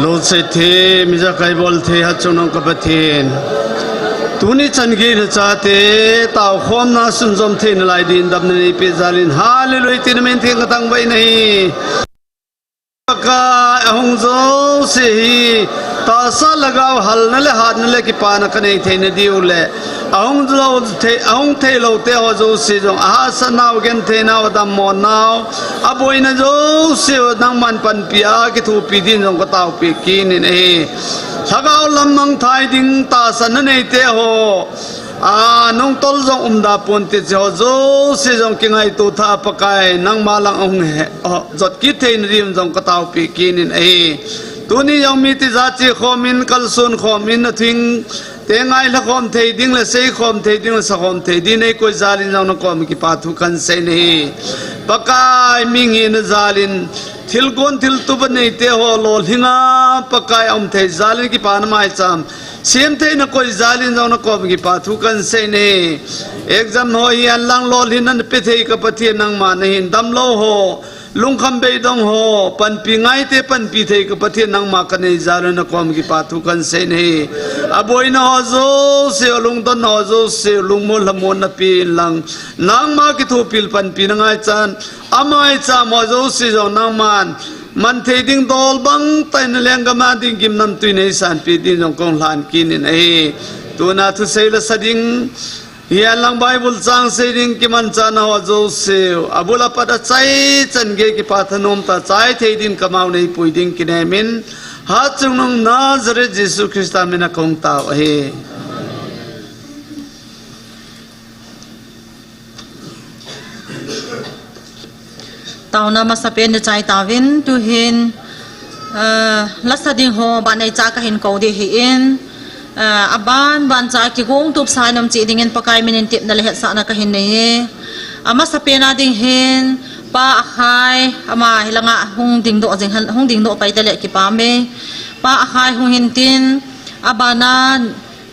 Lo se the mi ja kai bol the ha chunong ka pathin tuni changi na chate taw khom na sun jom the na lai din dam ni pe zalin hallelujah tin men thing tang bai nahi ka ahung zo se hi ta sa lagaw hal na le hat na le ki pa na ka nei the na diu le ahung the lo te ho zo se jong a sa naw gen the naw dam mon naw aboi na zo se nang man pan pia ki thu pi din jong ka taw pi ki ni nei sagaw lam nang thai ding ta san na nei te ho nong tol jong da pon te jo zo se jong ki ngai tu tha pakai nang malang ong he jot ki the ni rim jong ka taw pi ki ni ei tuni yang mi ti za chi khomin kal sun khomin na thing te ngai la khom thei ding la sei khom thei ding la sa khom thei din nei ko zalin jong na kom ki pa thu kan se nei pakai ming in zalin thil gon thil tu ban nei te ho lol hinga pakai om thei zalin ki pa na mai cham sim thei na ko zalin jong na kom ki pa thu kan se nei exam ho hi an lang lol hin an pe thei ka pathi nang ma nei dam lo ho lung kham be dong ho pan pi ngai te pan pi thei ka pathi nang ma ka nei zalin na kom ki pa thu kan se nei aboi na ho zo se lung don ho zo se lung mol hamon na pi lang nang ma ki thu pil pan pi na ngai chan amai cha mo zo se zo nang man thei ding dol bang tai na leng ga ma ding kim nam tu nei san pi ding jong kong lan kin nei tu na thu sei la sading hian lang bible chang sei ding ki man cha na ho zo se abula pada chai chan ge ki pathanom ta chai thei din kamau nei pui ding ki nei min ha chung nong Nazareth Jesus Christ amena kong ta he tao na masapen de chai tawin tu hin lasading ho banai cha ka hin ko de hi in aban ban cha ki gong tup sai nam chi ding in pakai minin tip na lehet sa na ka hin nei ama sapena ding hin pa khai ama hilanga hung ding do pai tele ki pa me pa khai hung hin tin abana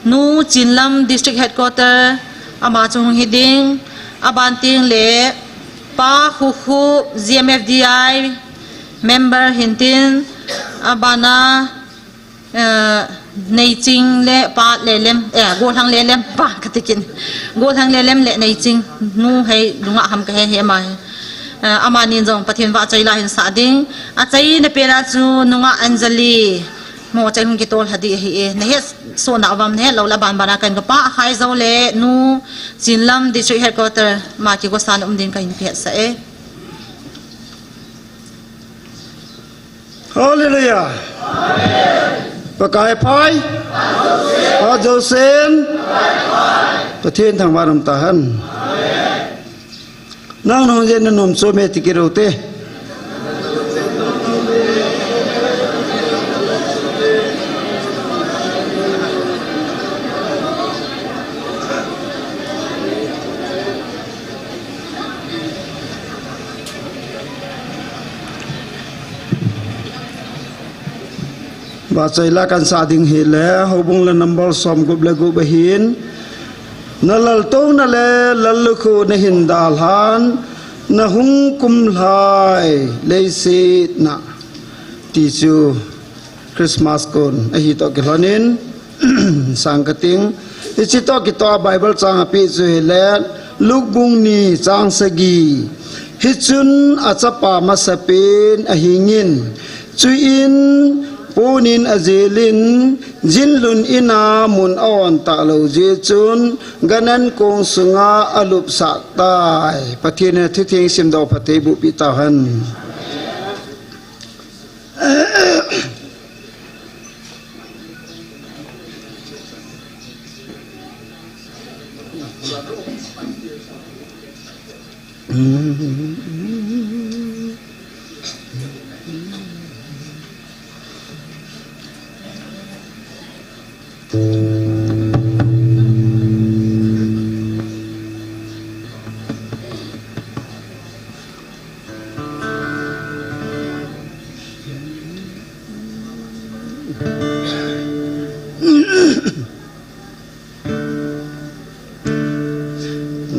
nu chinlam district headquarter ama chung hiding aban ting le pa khu GMFDI member hintin abana nei ching le pa le lem go thang le lem pa katikin go thang le lem le nei ching nu hei lunga ham ka he ma amanin jong pathin wa chai la hin sa ding a chai na pera chu nunga Anjali mo chai hung ki tol hadi hi e na he so na awam ne lo la ban bana kan ka pa khai zo le nu chinlam district headquarter ma ki go san din ka in phe sa e hallelujah amen pakai phai pa josen pathin thang waram tahan amen nang no jen nom so me tikirote ba chai la kan sa ding hi le hobung la number som gup le gu bahin na lal to na le lal khu na hin dal han na hung kum lai le si na ti chu Christmas kon a hi to ki honin sang ka ting ti chi to ki to Bible chang pi chu hi le luk bung ni chang sagi hi chun a chapa ma sapin a hingin chu in punin azilin jinlun ina mun awan ta lo je chun ganan kong sunga alup sa tai pathina thithing sim do phate bu pi ta han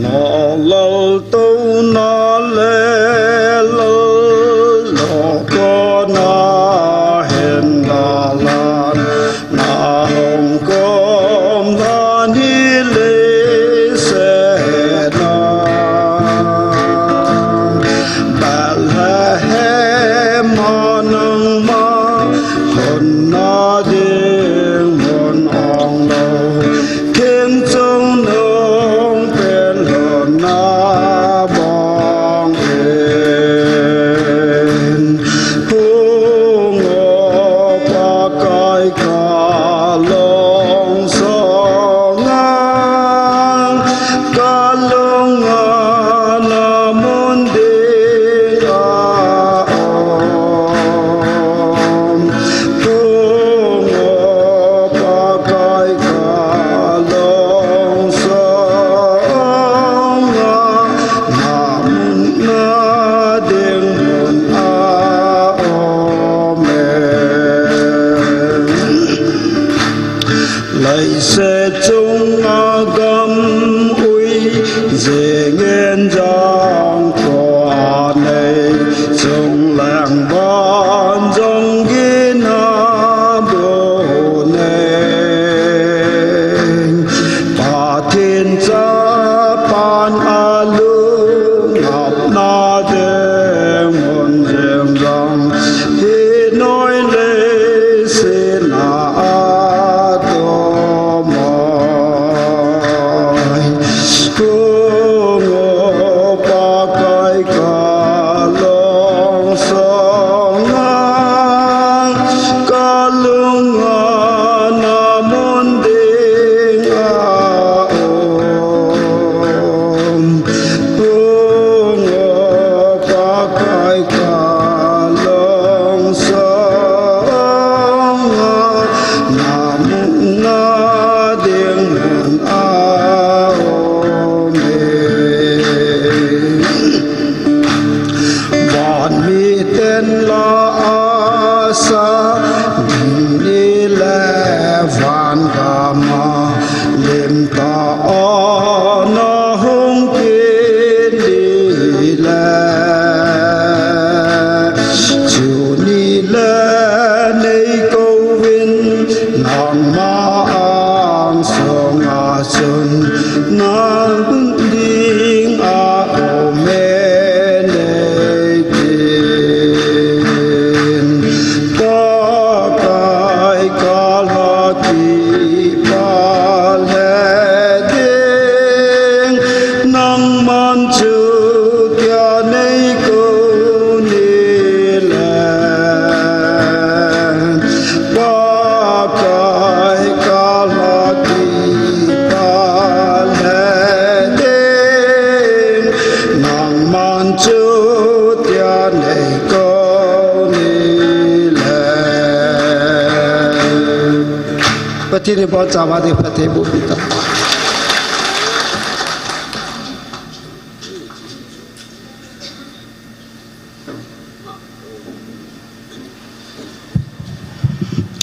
nó lâu tu nó lê lô lô có nó hiện là thiên lo sa đi lệ van ga ma lim ta nó hung kiên đi lệ chiều đi lệ nay câu vinh nàng ma ang song a sun nàng ding a o me Ini buat sama di Fatih Bukita.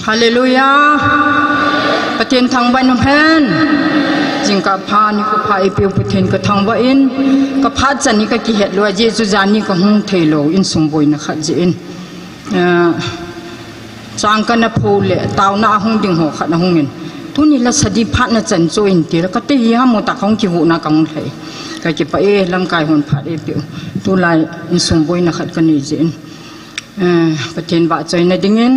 Haleluya. Patin thang ban pen. Jingka pha ni ko pha ipiu patin ka thang ba in. Ka pha chan ni ka ki het lo Jesu jani ka hung thelo in sumboi na khat ji in. Sang ka na phule taw na hung ding ho khat na hung in. Tu ni la sadi phat na chan cho in ti la ka te ha mo ta khong ki hu na kang thai. Ka ki pa e lam kai hon phat e piu. Tu lai in sumboi na khat ka ni ji in. Patin ba choi na dingin.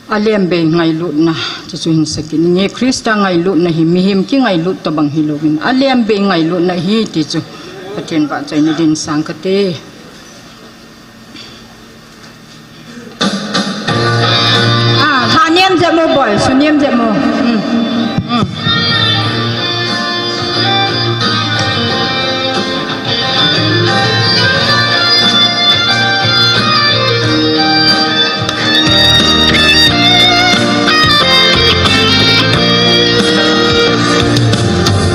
Alem be ngai lut na chu chu hin sakin nge Krista ngai lut na hi mi him ki ngai lut to bang hi lovin alem be ngai lut na hi ti chu patin ba chai ni din sang ka te ha niam je mo boy su niam je mo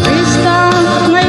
Hãy subscribe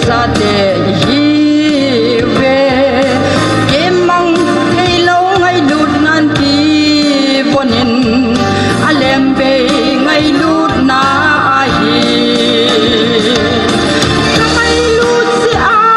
cho kênh Ghiền Mì Gõ để không bỏ lỡ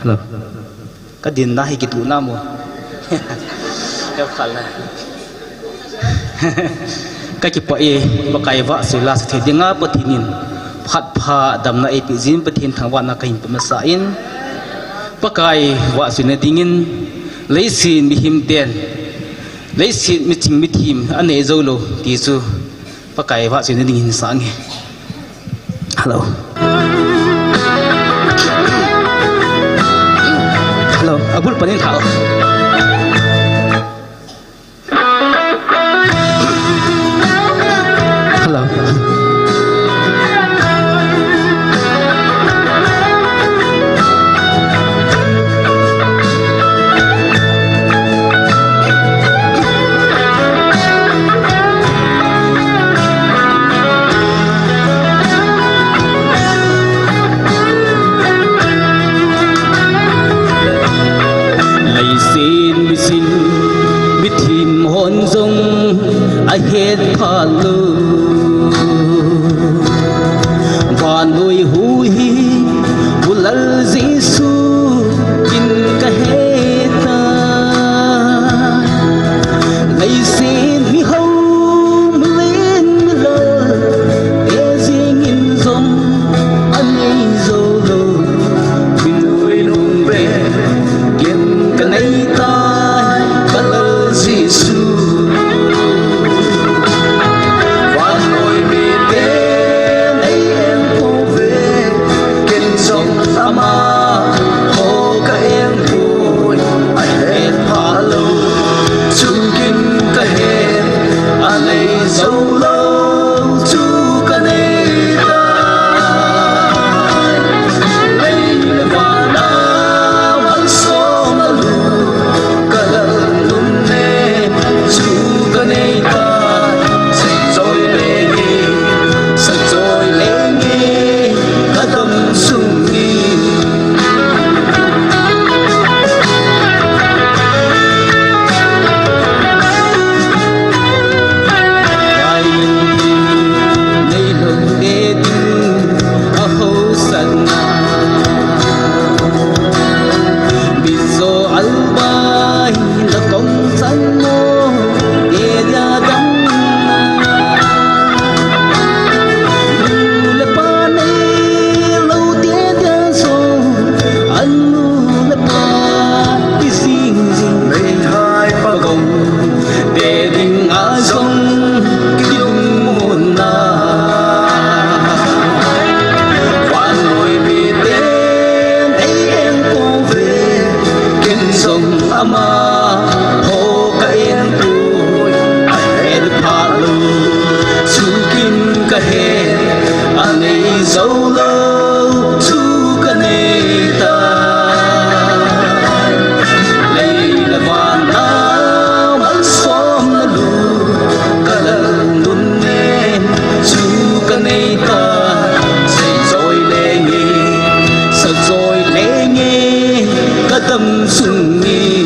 hello cái điện đó hay cái tụ nam mà em khẩn là cái chụp bậy và cái vợ xử là sẽ đi ngã bất thì nhìn phát pha đầm na epizin bất thiên thằng vợ na cái bấm sain và cái vợ xử này dingin lấy xin mi him tiền lấy xin mi chinh mi him anh ấy rồi lo tí su và cái vợ xử này dingin sáng nghe hello hello abul panin thảo hello xin mi tìm hồn dung ai hết pha lư và nuôi hui bulal Giêsu in ka heta ngày xin mi hâu lên lơ e ding in dung anh ấy zolo min nuôi nung về kiếm cái này ta Giêsu và nỗi mi tên ấy em cô về kinh sông ama hồ cả em vui anh hết pha lâu chú kinh cả hết anh ấy dấu lâu chú cả này lấy và đau vẫn sống luôn cả lần luôn nên chú cả này ta sạch rồi lên đi sạch rồi lên đi cả tâm sung đi ai này lòng đê tu ở hậu sân bizo albay la công san mo e dia dam le pa nei lâu dia dia so anu le pa ti sing sing nei hai pa gong de ding a song ki dung mon na quan nuôi mi tên ấy em cô về kinh sông ama hồ cả em tôi anh hết pha lu chú kinh cả hết anh ấy dấu lâu chú cả này ta lấy là vạn áo bắn xóm là lu cả lần luôn nên chú cả này ta dậy rồi lên nghe sợ rồi lên nghe cả tâm sung nghi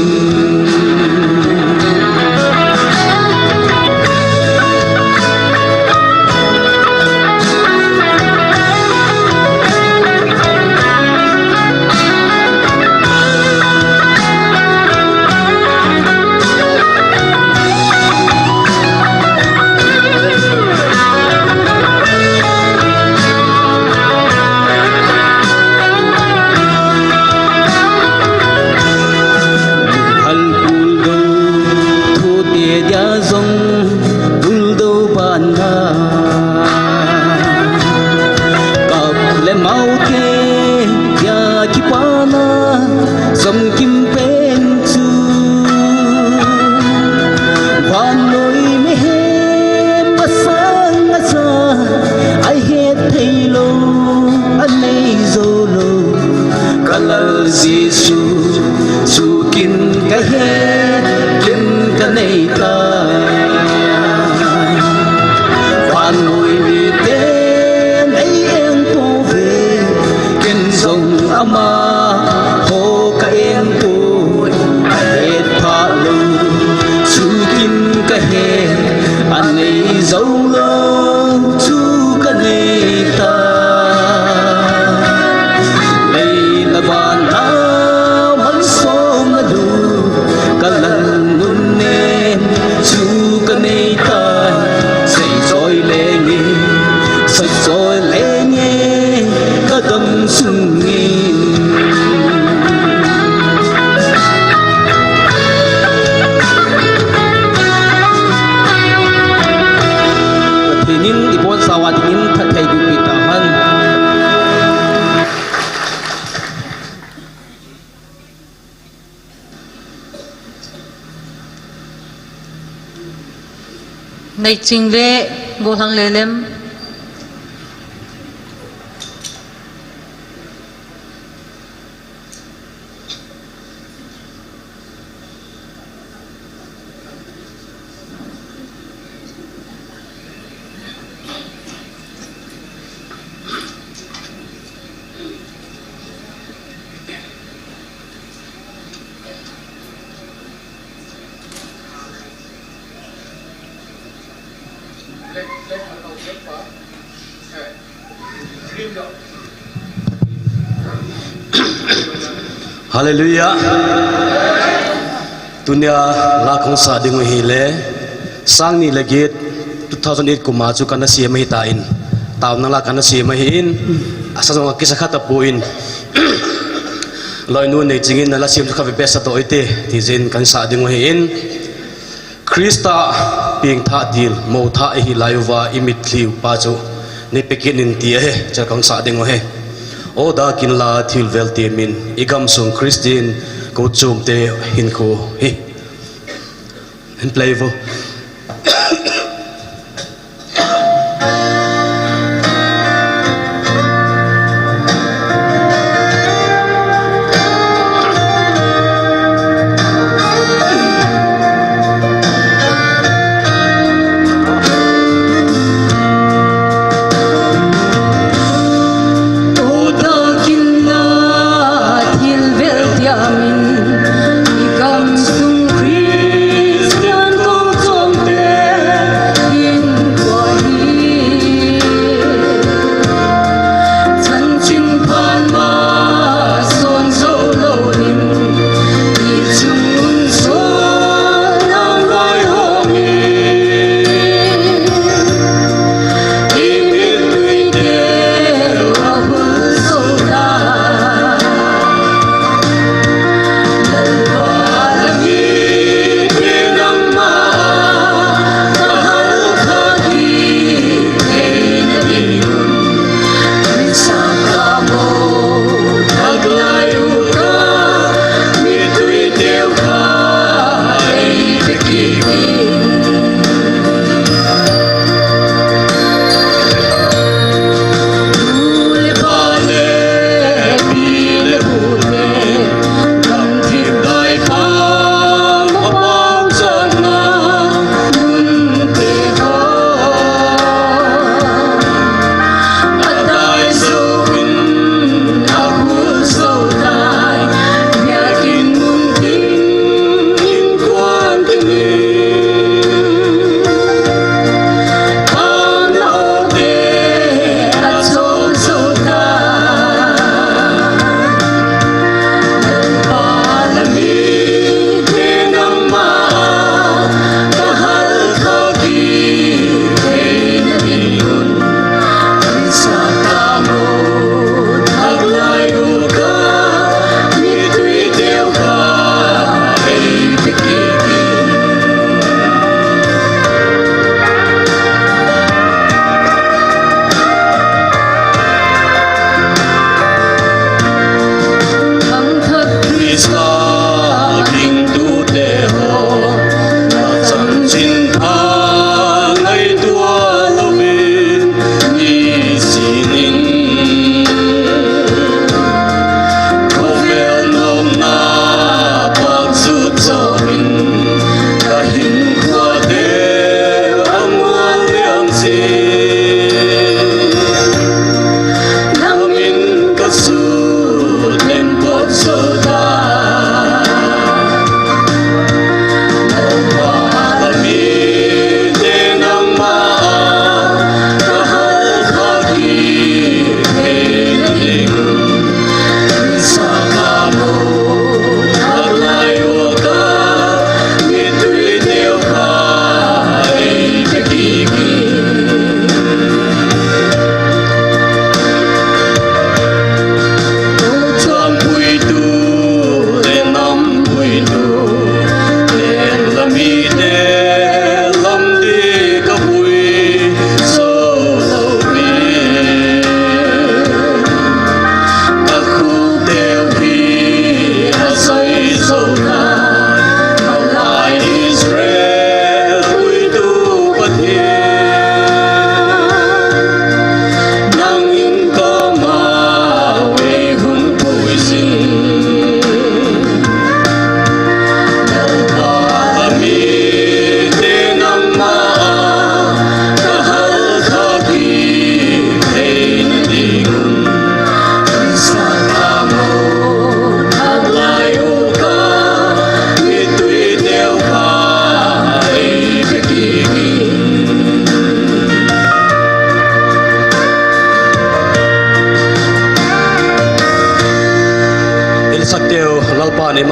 Giêsu chú kinh cái hết kinh cái này ta và nuôi mi tên ấy em cô về kinh sông ama hồ cả em tôi hết pha lu chú kinh cái hết anh ấy dấu lâu chú cái này ta đây là vạn áo nei ching le go hlang le lem Hallelujah. Tunia la khong sa ding hi le sang ni legit 2008 kuma chu kana si mai ta in taw na la kana si mai in asa jong ki sakha ta puin loi nu nei chingin na la sim kha be sa to ite ti jin kan sa ding hi in Krista ping tha dil mo tha hi laiwa imit thliu pa chu ne pekin in ti he cha kang sa ding he o da kin la thil vel ti min igam sung Christian ko chum te hin ko hi hin playvo Christian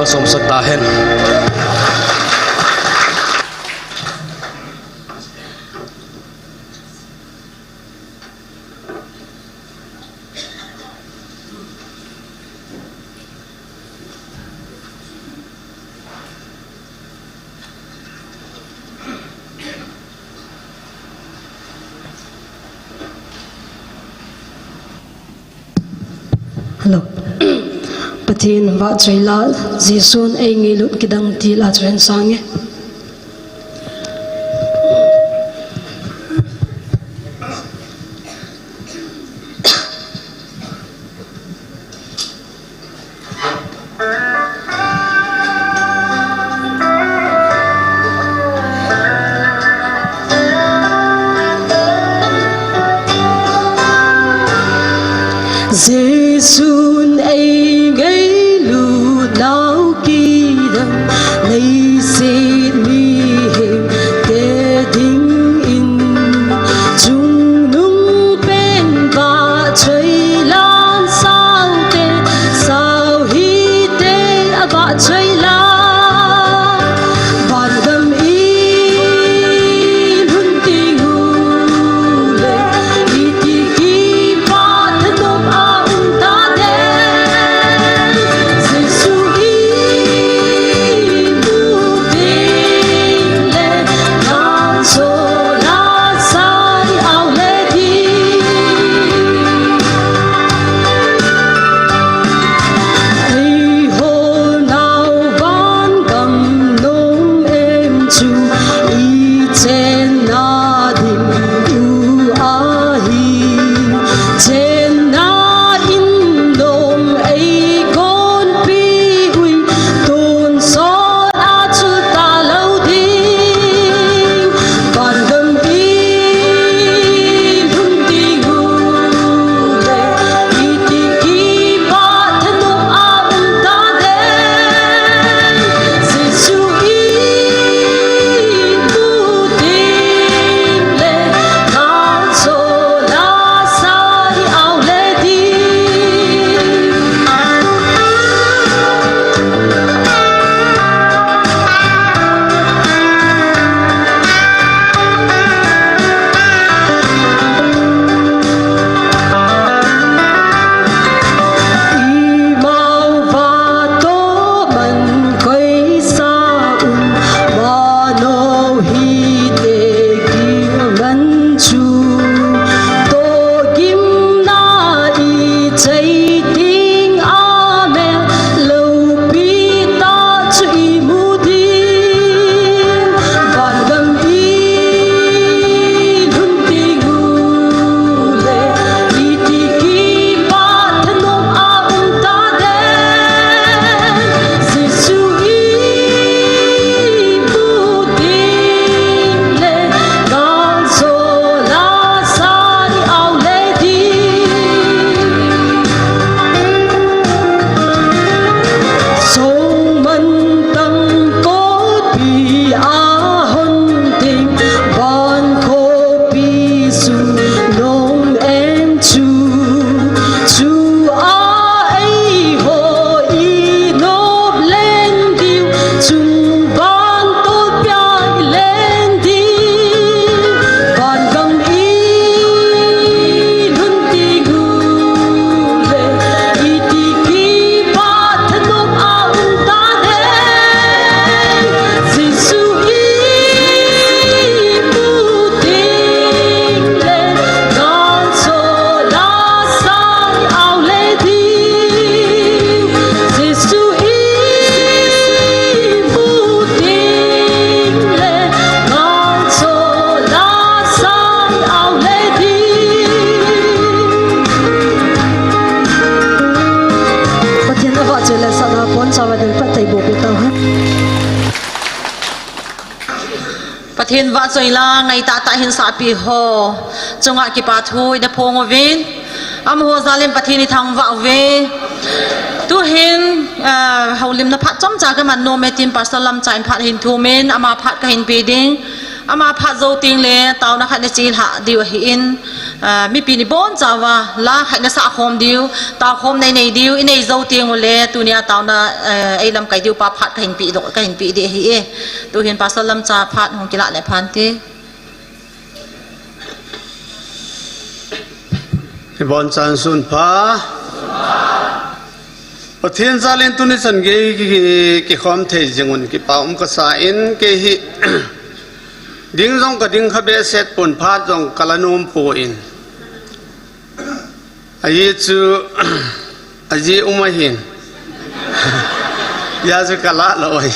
ka som sak ta hen Hello. Pathin va chaila Jisun ai ngi lut kidang ti la chen sange. Jisun ai ngai lut lao kidang lấy xịt mi hình te ding in chung nung bên và chơi lan sao hi te và chơi lan van đam in hun ti hu le i ti ki pa nom a ta de Giêsu bu tin le nang so la sai ao le di ho nào ban cầm nông em chu i chen na dim u a hi chen na in nông ai con pi ui tôn son a chu ta lâu đi ban gầm đi hun ti hu le i ti ki ba thân nông a ta de Giêsu bu tin le nang so la sai ao le di mau và tô bần quay xa mà nó hi te kim ngân chu tô kim na i chạy tiếng amen lâu pi ta chui mu đi van gam i hun ti gu le i ti ki pa thân nông a ta de Giêsu bu tin le nang so la sai ao le di sông mân tăng cốt pi a hon tình van khô pi su nông em chu a ấy hồ y nộp lên điệu chung van tốt piai lên đi van gầm y hun ti gu le i ti ki pa thân nông a ta de Giêsu bu tin le nang so la sai ao le di Giêsu bu tin le nang so la sai ao le di Pathian ava chela sana pon sawa del patai bo pe tau ha Pathin va choila ngai ta ta hin sa pi ho chunga ki pa thui na phong ovin am ho zalim pathin ni thang va ve tu hin haulim na phat chom cha ka man no me tin parsalam chain phat hin thu men ama phat ka hin pe ding อามาพัดโจติงเลยตาวนักขันจีนหาดิวหินมีปีนิบอนจาวาลาขันสะคมดิวตาวคมในดิวในโจติงเลยตัวเนี้ยตาวน่ะไอ้ลำไก่ดิวปาพัดขันปีดอกขันปีเดียหิตัวเห็นปาสลัมจ่าพัดของกีฬาในพันทีบอลสันสุนพาประเทศซาลินตุนิสันเกย์ความเทจิงวันกีป่าวก็สาอินเกย์ดิ้งจงก็ดิ้งขบเสร็จปนพาจงกลานุมปูอินอายีจูอายีอุมาหินยาจะกลาลอย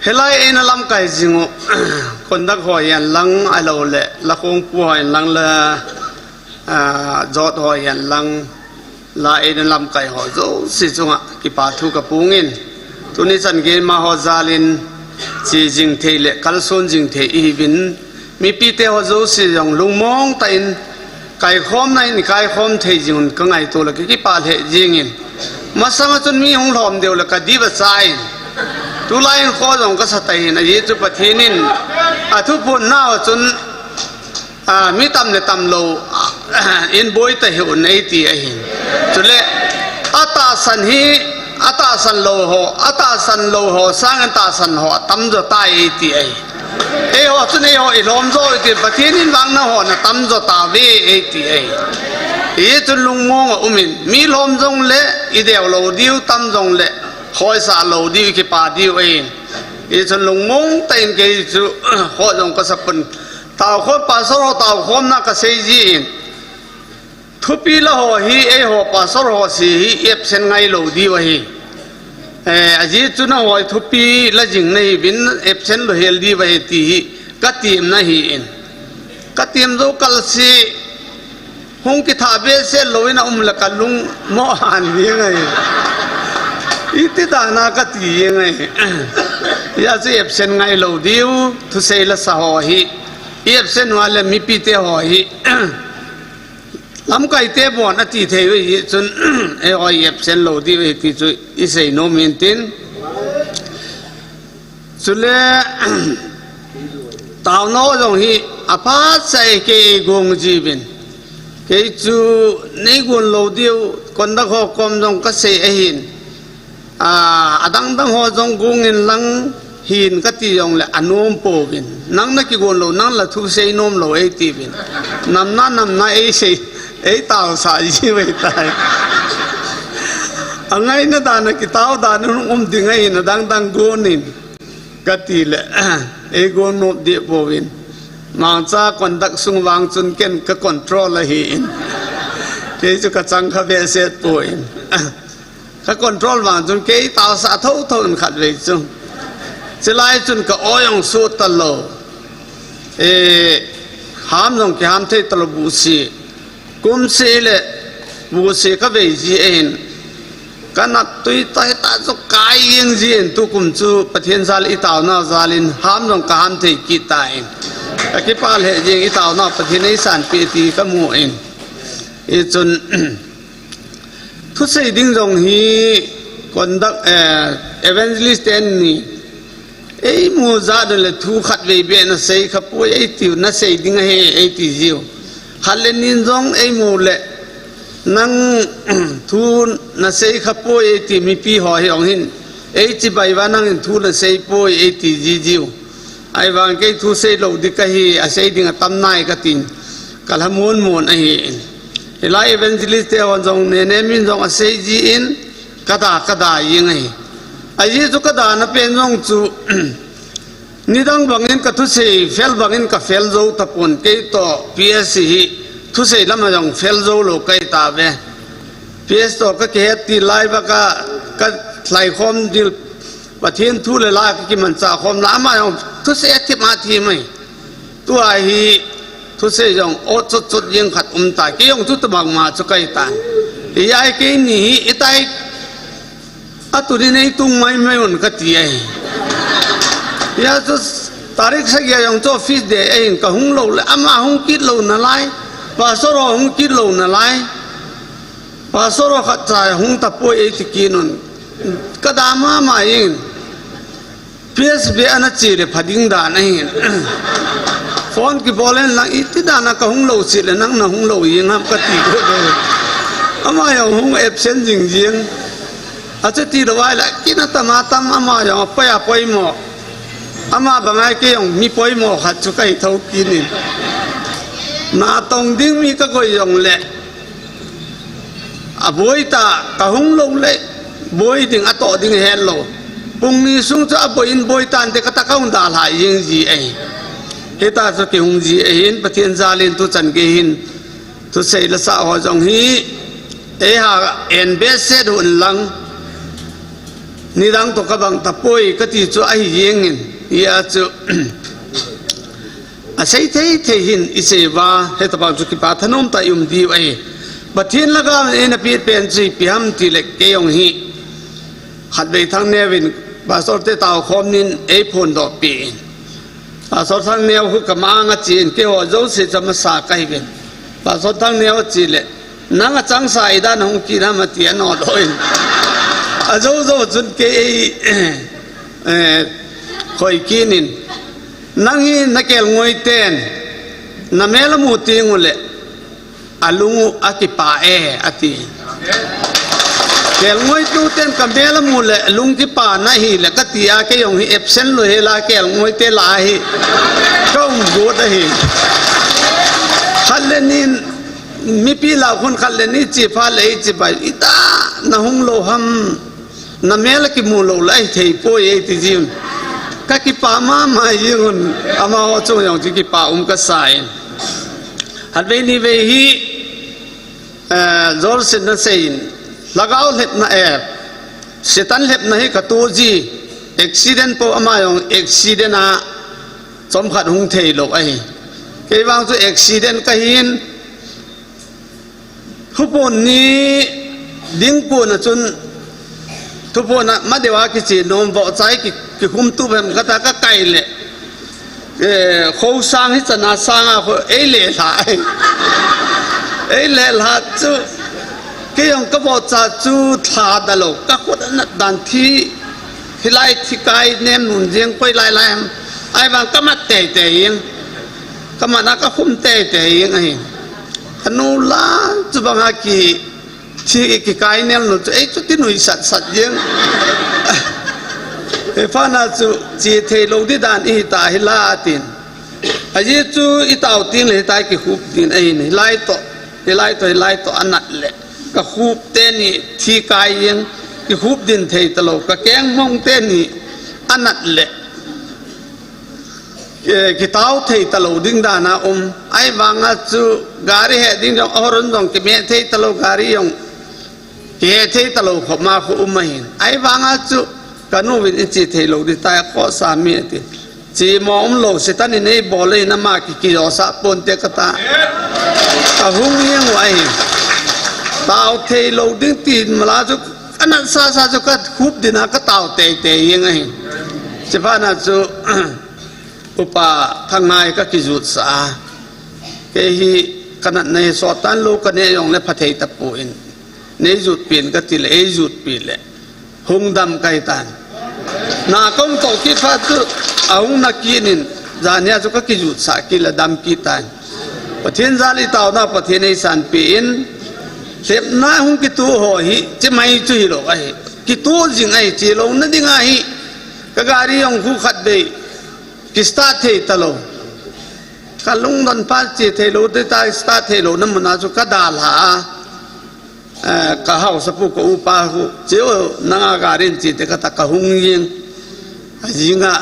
เฮลัยเอ็นลำไก่จิงคนดักหอยันลังไอโลเละละคงปูหอยันลังละจอดหอยันลังลาเอ็นลำไก่หอโจสิจงะกิปาทุกับปูงินตุนิสันเกมาหอซาลินจีจิงเทเลคัลซุนจิงเทอีวินมีปีเตหอโจสิจงลุงมองแต่อินไก่คอมในไก่คอมเทจิงก็ไงตัวละกิปาเทจิงินมาสังจนมีหงหอมเดียวละก็ดีบสายตุลาอินข้อจงก็สตัยนะยีจุปทีนินทุกคนน่าจนมีตำเลตำโลอินบอยแต่หุ่นในตีไอหินจุเลอัตาสันฮีอัตาสันโลโหอัตาสันโลโหสร้างอัตาสันโหตำจะตายไอตีไอหัวจุนหัวอิลอมโจไอตีปทีนินบางน่ะหัวน่ะตำจะตาเวไอตีไอยีจุลุงมองอุมินมีลมจงเละอีเดียวโลดิวตำจงเละคอยสาโลดิวกิปาดิวเองอีจนลงมงเต็นเกยจูขอจงกษัตริย์ตาวคนปัสสาวะตาวคนนักเสจีอินทุปีละหัวฮีหัวปัสสาวะสีฮีเอฟเซนไงโลดิวฮีอาจีจุนหัวทุปีละจิงในบินเอฟเซนโลเฮลดิวฮีตีกัตติมนะฮีอินกัตติมดูกัลซีหงกิทาเบสเซโลวินะละกัลุงโมหันยังไงอีติดานาคตียังไงยาเสียบเส้นไงเราดิวทุเซลสหอฮีเอียบเส้นว่าเลยมีปีเตหอฮีลำไก่เตบอนอติเทวิจนเออยเอียบเส้นเราดิวที่จุอิเซโนมินตินสุเลตาวโนจงฮีอพาใส่เกยกงจีบินเกยจูในกุนเราดิวคนตะขอกรมจงก็เสยหินดังหัวจงกุงินลังหินกติยองเลยอนุมโปวินนังนักกิโกนโลนังละทุเซนมโลเอตีวินนำน้าเอเซเอตาวสายชีวิตตายอังไงนะตานักกิตาวตานุดิงไงนะดังกุนินกติเลยเอโกนโนเดียโปวินมังจ้าคนดักสุงวางจนเก่งก็คอนโทรลละหินเกจุกจังขบเสดป่วยถ้าคอนโทรลวางจนเกยตาสะเท่าขัดเลยจุงจะไล่จนก็อ้อยงสูตลอหามจงกี่หามเทตลบุษีกุมสีเลบุษีก็เวจีเองกันนัดตุยตายตาจุกกายยังจีเองตุกุมจูประเทศซาลิตาวนาซาลินหามจงกี่หามเทกีตายกี่ปาเลจิงอิตาวนาประเทศในสันปีตีก็มัวเองจนทุกสิ่งดิ้งจงฮีคนดักเอเวนเจลิสต์นี่มูซาดเลยทุกขัดเวียนนะเสยขับป่วยติวนะเสยดิ้งให้ติจิวฮัลเลนินจงมูเล่นั่งทุนนะเสยขับป่วยติมีปีหอยองหินจิบายว่านั่งทุนนะเสยป่วยติจิวไอ้บางเกทุเสยโลดิกะฮีอาเสยดิ้งตั้มนายกตินกัลฮมูนมูนไอ้ลายเอเวนเจลิสต์วันจงเนมินจงอาศัยจีอินกระดายังไงไอ้ยี่จุกระดานะเป็นจงจูนิดังบางอินกับทุเสยเฟลบางอินกับเฟลโจตะปนเกยต่อพีเอสฮีทุเสยลำจงเฟลโจโลกเกยตาเวพีเอสต่อก็เกยตีไล่บักก็ไล่คอมดิลประเทศทุเลไล่กิมันจ่าคอมล้ามาจงทุเสยที่มาทีไหมตัวไอ้ทุเสยจงโอจุดยังขัดตายกี่ยงทุตบังมาจุกไก่ตายยายกี่นี่อิตายตุดินไอตุ้งไม่อุนกติไอยาจุตาริกสักอย่างจงฟิสเดย์เองก็หงโลเลยอามาหงกิดโลนั่นไล่ภาษาเราหงกิดโลนั่นไล่ภาษาเราขัดใจหงตะป่วยติกินนก็ดามาเอง PSB อันนั้นจีเลยพัดยิงด่านนี่ฟอนกี่บอลเล่นหลังอีที่ด่านนักหงโลสิเลยนักหงโลยิงห้ามกติก็เลยอามาอย่างหงเอฟเซนจริงๆอาจจะตีระไว้ละกินตมาตามอามาอย่างไปอะไปหมออามาบางไงก็ยังมีไปหมอขัดจุกไก่เท่ากินนี่นาตรงดิ้งมีก็ยังเละบอยตากะหงโลเละบอยดิ้งอัตโตดิ้งเฮลโลปุ่งนี้สุ่งจะบอยบอยตันเด็กตะก้าวด่าหายยิงจีเอเฮตาจะเกี่ยงจีเอ็นปะเทียนซาลินตุจันเกหินตุเสยละสะหัวจงฮีหาเอ็นเบสเซดุนลังนี่ดังตกกระบังตะปุยก็ที่จะไอยิงยาจะอาศัยเทหินอิเสวาเฮตบางจุกิปาธนมตายุมดีไอปะเทียนละก็เอ็นปีเป็นจีพิฮัมติเล็กเกยงฮีขัดไปทางเนวินบาสอร์เตตาวคอมนินพนดอกปีบาสอร์ทางเนวหุกมางจีนเกี่ยวกับโจสิจะมาสาไกเป็นบาสอร์ทางเนวจีเล่นังจังสายด้านหงกีนามาเตียนอดอยโจจุนเกยคอยกินินนังฮีนักเกลงวยเตนนัมเมลมูติงุเล่อาลุงอากิปาอติเกลงวยตูเต้นกับเบลมูเลลุงที่ป่านะฮีเลก็ตีอาเกยงฮีเอฟเซนลุเฮลาเกลงวยเตลาฮีก็กูดฮีขันเลนินมีปีลาคนขันเลนิจีฟ้าเลยจีไปอิตานะฮงโลหัมนะเมลกิมูโลไลเทยโปยติจิมก็กิป่ามายิงอามาหัวจงอย่างที่กิป่าก็สายฮัดเวนีเวฮีจอร์สินนัสเซนलगाओ लेपना सेतन लेपना ही कतोजी एक्सीडेंट पो अमायों एक्सीडेंट आ चमखत हुं थे लोग आई कई बार तो एक्सीडेंट कहीं हुपोन नी दिंग पो न चुन तुपो न मदेवा की चीज नोम बचाई की हुम तु बेम कता का काइले खो सांग ही चना सांग आ को ए ले ला चु cái ông các bộ cha chú thà đã lâu các quốc đàn thi lại thi cái nem nụn riêng quay lại làm ai bằng các mặt tệ riêng các mặt nó các khung tệ riêng ấy anh nô lá chú bằng hai kỳ thi cái nem nụn ấy chú tin nuôi sạch riêng cái pha na chú chỉ thấy lâu đi đàn ý ta hi la tiền ấy chú ý tàu tiền lấy tay cái khúc tiền ấy này lại to anh nặn lệก็คูบเต้นนี่ที่กายยังที่คูบดินเทตลกก็แกงมองเต้นนี่อันนั้นแหละกิตาวเทตลกดิ้งดานาไอ้บางอาจูการีเหดิ้งจงอรุณจงกิเมเทตลกการียงเฮเทตลกขมาคุมาหินไอ้บางอาจูกันูวินจิเทลกดิตายข้อสามีติจีมองโลกสิตันนี่ในบอลเลยน้ำมากิโยสะปนเตกตาก็หุ่งยังไว้ตาวเทโลดิ้งตีนมาลาจุอันนั้นซาจุก็คุบดินาก็ตาวเตยังไงเฉพาะนั้นจุอุปาทางนายก็กิจุดสาเกฮีขณะในสอตันโลกเนี่ยยองและพระเทตปูอินในจุดเปลี่ยนก็ติเลจุดเปลี่ยนแหละหงดำไก่ตันนาคงตกคิดว่าจุเอาหงนักกินินจานเนี่ยจุก็กิจุดสากิละดำกิตันประเทศซาลิตาวนาประเทศในสันปีอินเสพน้าหงกิตูหอหิจะไม่จุยหรอกไอ้กิตูจริงไอ้จีลงนั่นดิ่งไอ้ก็การียงคู่ขัดเบยกิสตาเทตโลกัลงดันพัดจีเทโลได้ตายสตาเทโลนั่นมันอาจุกดาลหากะเฮาสปุกอุปาหุเจ้านางอาการินจีเตกตะกะหงยิงยิงอ่ะ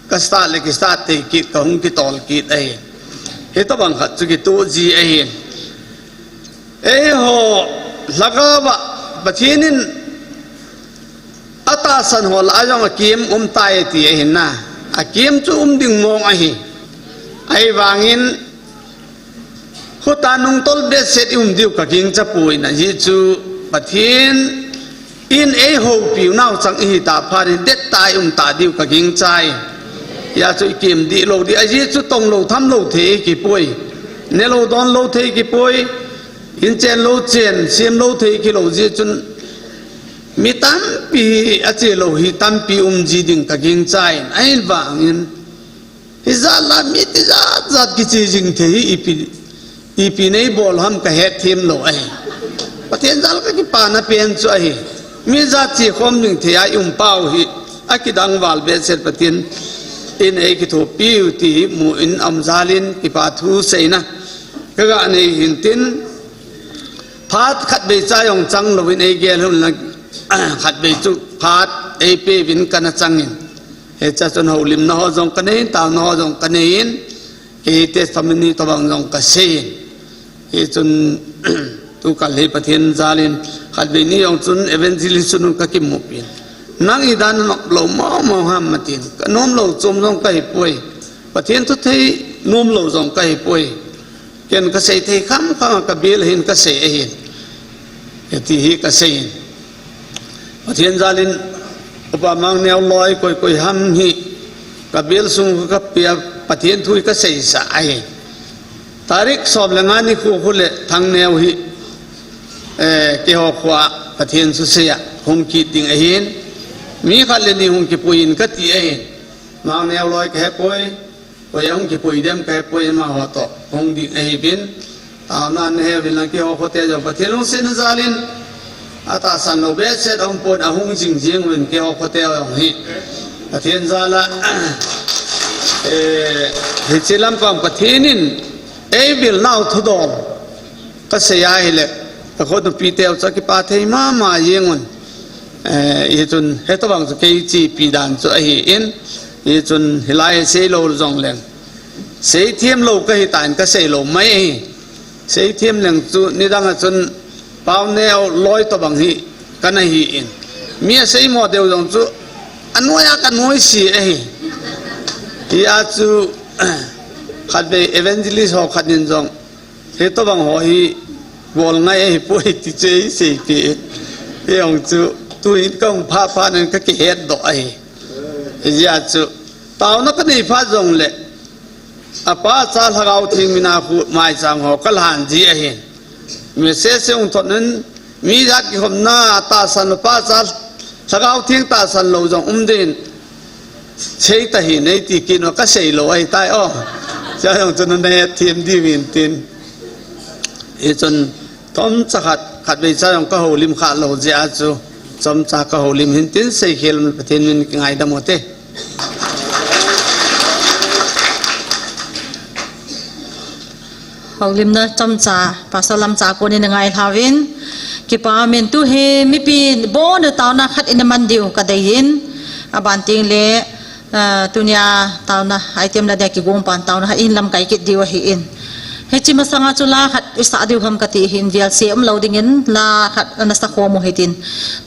ก็สตาเล็กสตาเทกิกะหงกิตอลกิไอ้เฮตบังขัดจุกิตูจีไอ้โหลักบะประเทศนี้อัตราสันหัวลายองอากิมตายตีเห็นนะอากิมจูดิ่งมองไอ้วางินขุตานุงตลเบสเซตดิวกะกิงจะป่วยนะยิจูประเทศอินโหผิวน่าวจังอิตาพาริเด็ดตายตาดิวกะกิงใจยาจูกิมดีโลดีไอ้ยิจูตรงโลทำโลเทกิป่วยเนโลดอนโลเทกิป่วยอินเจนโลเจนเสียมโลเทกิโลจีจุน มีตั้มปีอาเจโลหิตั้มปีจีดิ่งตะกินใจไอ้บางอินฮิซาลามิติจัดกิจจิงเทฮีอีปีในบอลฮัมกะเฮดทีมโลไอประเทศจัลก็กิปานาเปียนช่วยมีจัดจีคมหนึ่งเทียเป้าฮิอากิดังวาลเบสเซประเทศอินเอกิทูปิวตีมูอินอัมซาลินกิปาทูเซนะก็กะในหินตินพัดขัดเบจ่ายองจังโลวินเอเกลหุ่นละขัดเบจุพัดเอเปวินกันจังอินเฮจัสนหูลิมนอจงกันเองตาวนอจงกันเองเฮเตสตามินีตบังจงกันเซนเฮจุนตุกัลเฮปะเทนซาลินขัดเบนี้องจุนเอเวนซิลิสุนุกกิมมุปินนังอีดานนกโลมอฮัมมัดินก็น้อมโลจมจงกันให้ป่วยปะเทนทุกที่น้อมโลจงกันให้ป่วยเกินก็เสียที่คำกบิลหินก็เสียหินที่ฮีก็เสียประเทศจารินอุปมาแนวลอยคุยห้ำฮีกบิลสุงก็เปียประเทศทุยก็เสียสายตาริกสอบแรงงานนี่คู่เละทางแนวฮีเกี่ยวกับประเทศสุเสียหงกีดิ่งเหินมีขันเลนี่หงกีปุยนก็ตีเหินมาแนวลอยแค่ปุยหงกีปุยเดิมแค่ปุยมาหัวโตหงดิ่งเหินตามนั้นเฮวินลังเกี่ยวกับประเทศลุงเซนซาลินอาตาสันโนเบสเซตองปนอาหงจริงวินเกี่ยวกับองฮีประเทศซาละฮิจิลัมปังประเทศนินวิลนาวทุดอมก็เสียให้เลยแต่คนปีเตียวจะกิปาเทมาเยงวันจนเฮตบังจะเกยจีปีดันจะเห็นจนเฮลัยเซโลจงเลงเสียเทียมโลก็เฮตันก็เซโลไม่เสียเทียมเหลืองจุนี่ดังจนเป้าแนวลอยตัวบังฮีกันให้อินมีเสียโมเดลจงจุอันนู้นอยากอันนู้นสิฮีอาจูขัดไปเอเวนจิลิสหอกขัดนินจงเฮตัวบังหอฮีวอลไงป่วยติเจสิปีเฮงจูตัวนี้ก็พานั่นก็เกิดดอยฮีอาจูตาวนักนี่พาจงเลยอาป้าซาลฮาวทิ้งมินาคูไม่จังหอกลหันจีเห็นมีเสียเสียงตอนนั้นมีจักกี่คนหน้าตาสันป้าซาลฮาวทิ้งตาสันโลจงดินเชื่อตาหินในที่กินว่าก็เสียโลไอ้ตายอ้อจะยังจนในทีมดีวินตินจนทอมจะขัดไปซะยังก็หูลิมขาดโลเจ้าจูจอมจากก็หูลิมหินตินเสียเขลมันประเทศมันไงดำหมดเต้hầu lim na chăm cha pasal lam cha ko ni ngai thawin ki pa men tu he mi pi bo na taw na khat in man diu ka dei hin aban ting le tunya taw na item la de ki gong pan taw na in lam kai ki diu hi in he chi ma sanga chula khat isa diu ham ka ti hin vial se am loading in la khat na sa kho mo hitin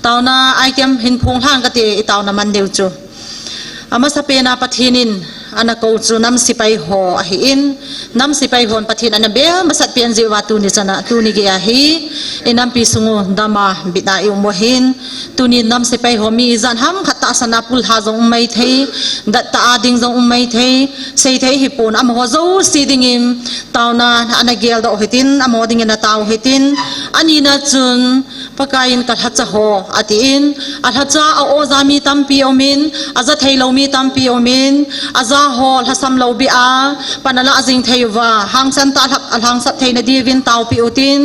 taw na item hin phung thang ka ti taw na man diu chu ama sa pe na pathinin ana ko chu nam sipai ho a hi in nam sipai hon pathin ana be masat pian jiwa tu ni chana tu ni ge a hi enam pi sungu dama bida i mo hin tu ni nam sipai ho mi zan ham khata sana pul ha jong mai thei dat ta ading jong mai thei sei thei hi pon am ho zo si ding im tauna ana gel do hitin am ho ding na taw hitin ani na chun pakain ka hacha ho atin a hacha a ozami tampi omin aza theilo mi tampi omin aza hol hasam lo bi a panala azing theiwa hang san ta hang sat theina divin taw pi utin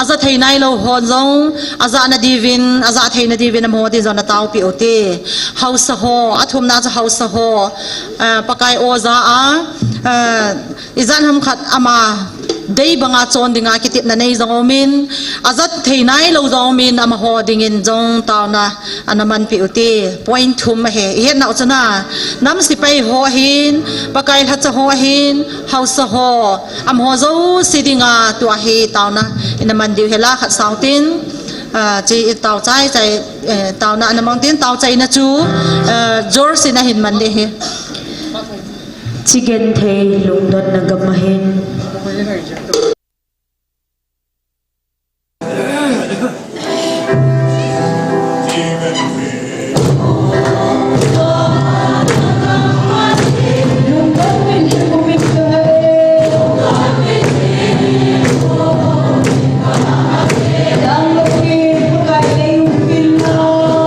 aza theinai lo hon zong aza na divin aza theina divin mo di zona taw pi uti house ho athum na za house ho pakai oza a izan ham khat ama dei banga chon dinga kitip na nei zong omin azat theinai lo zong min ama ho dingin zong taw na anaman pi uti point thum he he na chana nam sipai ho hin pakai hacha ho hin house ho am ho zo sidinga tu hi taw na inaman diu hela khat sautin chi taw chai chai taw na anamang tin taw chai na chu jor sina hin man de he chicken thei lungdon na gamahin Yang lebih berkait dengan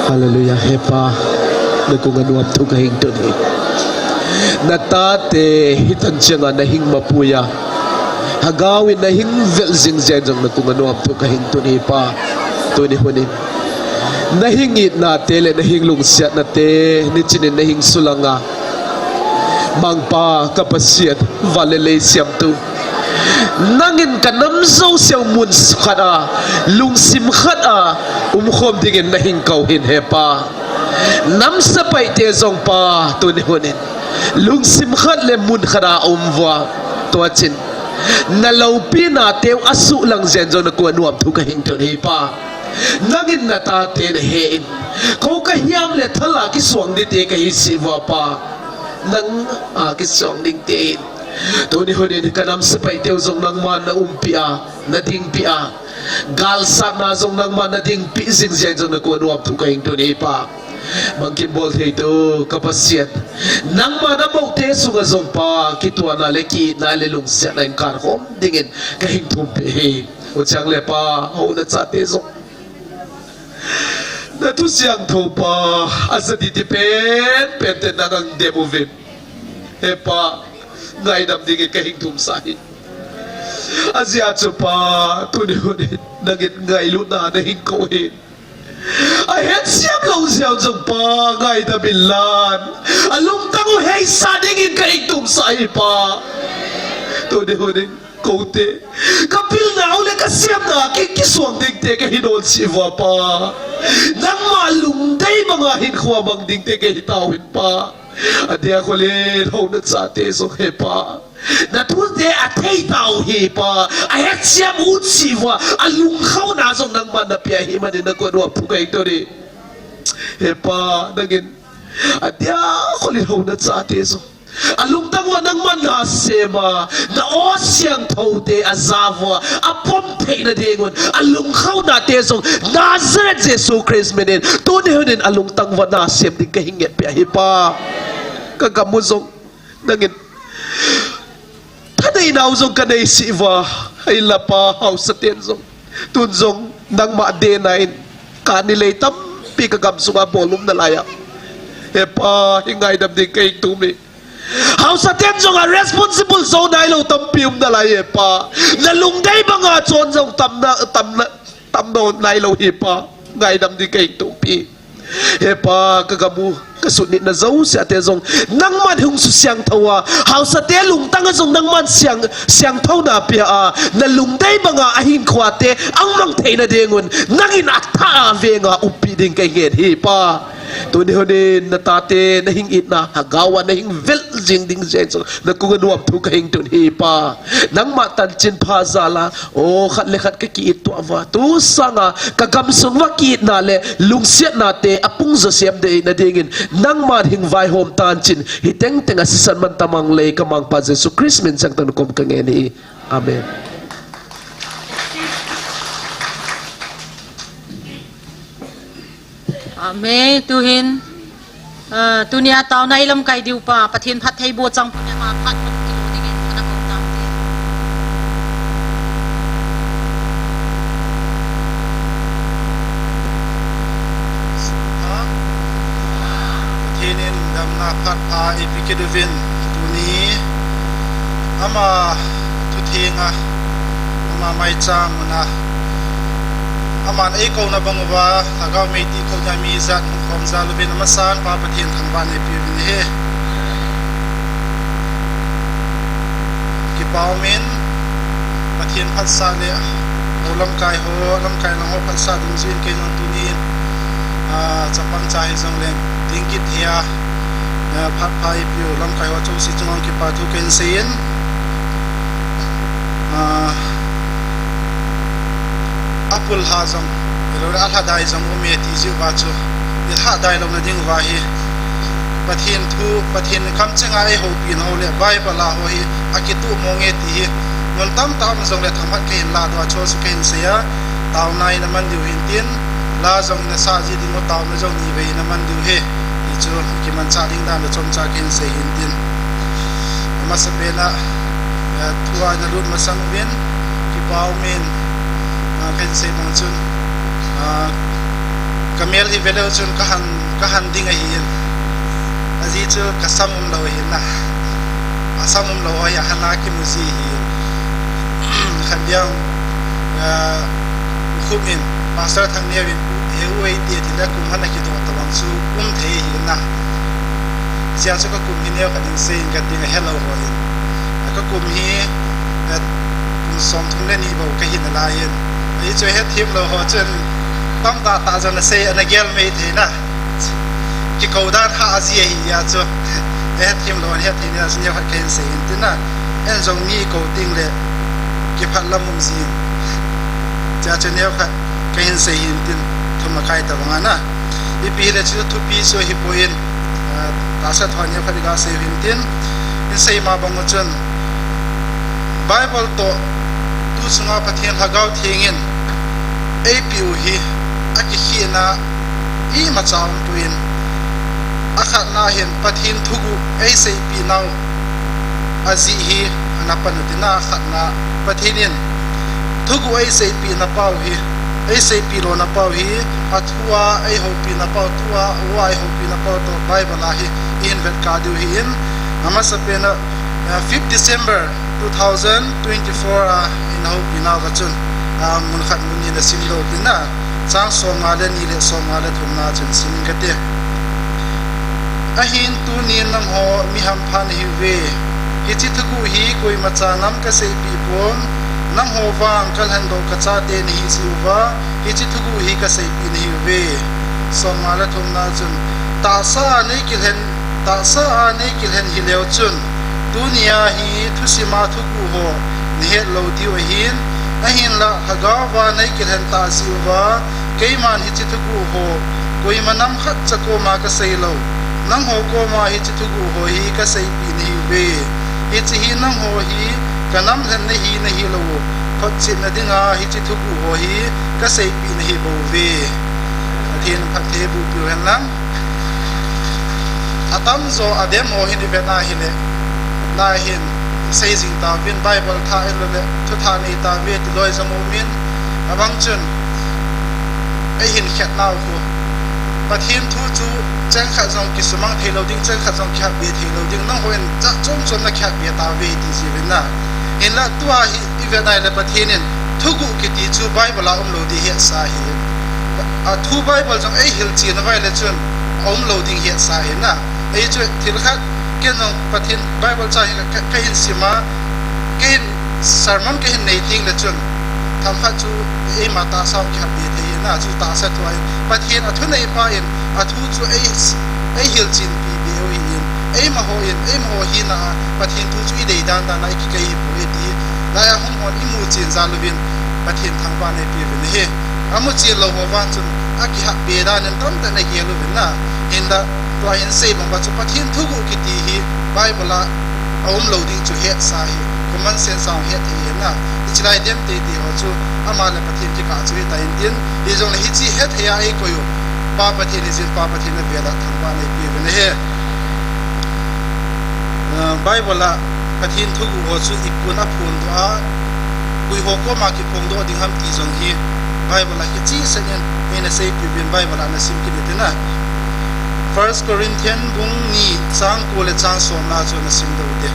Hallelujah hepa nakunganuam tu kahing tu ni natate hitang jangan nahing mapuya hagawin nahing vel zingzen jang nakunganuam tu kahing tu ni pa tu ni huni nahingit na tele nahing lungsiat na te ni chinin nahing sulanga mangpa kapasiat valele siam tu nangin kanam zo siang mun khada lungsim khada khom dingin nahing kauhin hepa nam sapai te zong pa tu ni hunin lungsim khat le mun khada umwa to chin nalopi na te asu lang zen zo na ku anuam thu ka hing tu ni pa nangin na ta te ne he ko ka hiam le thala ki suang de te ka hi siwa pa nang ki suang ding te tu ni hunin kanam sapai te zong nang man na umpia na ding pia gal sa na zong nang man na ding pi sing zen zo na ku anuam thu ka hing tu ni pa mangkin bol itu kapasiat nang mana mau te sunga zompa kitua na leki na lelung sia na ingkar hom dingin kahing tumpe uchang lepa ho na cha te zong na tu siang thopa asa di pen te nangang demo vim hepa ngai dam dingin kahing tum sahi azia chupa tu ni nagit ngai lu na hing ko he ahet siap lau siap jumpa ngai da bilan alung tangu hei sadingin ka iktum sai pa to de hode kote kapil na ule ka siap na ki kiswang ding te ka hinol siwa pa nang malung dai mga hinkhwa bang ding te ka hitawin pa adia ko le ho na sa te so he pa na tu de athei tau hi pa ahet siam ut siwa alung khau na zong nang man na pia hi man na ko do pu kai to ri he pa dagin adia ko le ho na sa te so alung tangwa nang man na sema na o siang thau te azava apom thei na dengon alung khau na te zong Nazareth Jesus Christ menen to ne honen alung tangwa na sem ding ka hinget pia hi pa kagamu zong dagin Tanay na uzong ka na isiwa ay lapa house sa tenzong tunzong nang maadenain kanilay tampi kagamso nga bolum na layak epa hingay damding kay tumi house sa tenzong nga responsible zone na ilaw tampium na layak pa nalunggay mga tsonzong tamno na ilaw hipa ngay damding kay tumi epa kagamu kasunit na zau si ate zong nang man hung su siang tawa hau sa te lung tanga zong nang man siang tau na pia a na lungday mga ahin kwate ang mang tay na dengun nangin akta venga upi ding kay nged hi pa tu ni honin na tate na hingit na hagawa na hing vel jing ding zen so na kunganuam tu kahing tun hi pa nang matan chin pa zala o khat le khat ka ki itu awa tu sanga kagamsung wa ki na le lungsiat na te apung za siam de na dingin nang man hing vai hom tan chin hiteng teng asisan man tamang le kamang pa Jesus Christ min sang tan kom kangeni amen. Amen tuhin tunia tao na ilam kay diu pa pathin phat thei bo chang punya ma phat phat kilo dingin kana ko tam te pathinin dam na phat pa ipikiduvin tuni ama tuthinga ama mai cham na aman ay ko na bangwa agaw may di ko na mizat kung sa lubin na masan papatin hangban ay pibinihe kipaumin patin patsali ulam kay lang ho patsa dungzin kay nang tunin sa pangchay isang len tingkit hiya patpay piyo ulam kay ho si tumang kipatu kensayin apul hazam ilo ra alha dai zam umeti ji bacho ilha dai lo na ding wahi pathin kam chenga ai ho pin ho le bible la ho hi akitu monge ti ngon tam zong le thamat ke la do cho su ken se ya taw nai na man diu hin tin la zong na sa ji ding mo taw na zong ni ve na man diu he ni chu ki man cha ding dan chom cha ken se hin tin ma sa pe na tuwa na lut masang ben ki baw men kan say mga chun kamel hi velo chun ka han ding a hin azi chu kasamum lo hin na asamum lo ya hana ki muzi hi khabiang khumin pastor thang ne win eui ti ti la kum hana ki do tawang chu the hi na sia chu ka kum hi ne ka ding sein ka ding hello ho hin ka kum hi kum som thung le ni bo ka hin la hin ai chu he thim lo ho chen tam ta jan se ana gel me the na ki ko dan ha azia hi ya chu he thim lo he thi ne sin ya kha ken se in tin na en jong mi ko ting le ki phat lam mum ji cha chen ne kha ken se in tin thuma kai ta wanga na ipi le chu thu pi so hi poin ta sa thon ne kha ga se in tin in sei ma bang chun bible to tu sunga pathian hagau thingin apu hi aki hina I ma chawn tuin akhat na hin pathin thugu ai sei pi nau azi hi ana panutina khat na pathinin thugu ai sei pi na pau hi ai sei pi lo na pau hi athua ai ho pi na pau tua wa ai ho pi na pau to bible la hi in vet ka du hi in ama sapena 5 December 2024 in ho pi na ga chun mun khat mun ni na sim lo tina chang so nga le ni le so nga le thum na chen sim ga te a hin tu ni nam ho mi ham phan hi ve hi chi thu hi koi ma cha nam ka sei pi pon nam ho wang kal han do ka cha te ni hi si wa hi chi thu hi ka sei pi ni ve so nga le thum na chun ta sa nei ki hen hi leo chun dunia hi thu si ma thu ku ho ni he lo di o hin ahin la hagawa nei ki hen ta si wa keiman hi chi thu ku ho koi manam khat chako ma ka sei lo nang ho ko ma hi chi thu ku ho hi ka sei pi ni ve hi chi hi nang ho hi kanam hen nei hi na hi lo khot chi na dinga hi chi thu ku ho hi ka sei pi ni bo ve athin phat the bu pi wen lang atam zo adem ho hi ni ve na hi le na hin sei jing ta vin bible tha el le thu tha ni ta ve ti loi zamo min abang chun ai hin khat naw ko pathin thu chu chang kha jong ki sumang thelo ding chang kha jong kha be thelo ding nang hoin cha chom chom na kha be ta ve ti ji ve na in la tua hi ve na le pathinin thu gu ki ti chu bible la lo di he sa hi a thu bible jong ai hil chi na vai le chun lo ding he sa hi na ai chu thil khat kenong pathin bible cha ka hin sima ken sermon ke hin nei ting le chun tham kha chu e mata saw kha be the na chu ta sa thoi pathin athu nei pa in athu chu ai hil chin pi be o in ai ma ho hi na pathin thu chu dei dan dan ai ki kai po e di la ya hom hon imu chin za lubin pathin thang pa nei pi ben he amu chi lo ho wan chun aki ha be da nen tam ta nei ye lubin na in da to in sei bang ba chu pathin thu gu ki ti hi bible la lo ding chu he sa hi common sense ang he the na ichilai dem te ti ho chu ama le pathin ki ka chu ta in din i jong hi chi he the ya ai ko yo pa pathin is in pa pathin na be la thang pa nei pi ben he bible la pathin thu gu ho chu ipuna phun do a kui ho ko ma ki phong do ding ham ti jong hi bible la ki chi sanen ina sei pi ben bible la na sim ki de na 1 Corinthians bung ni chang ko le chang som na chu na sim do de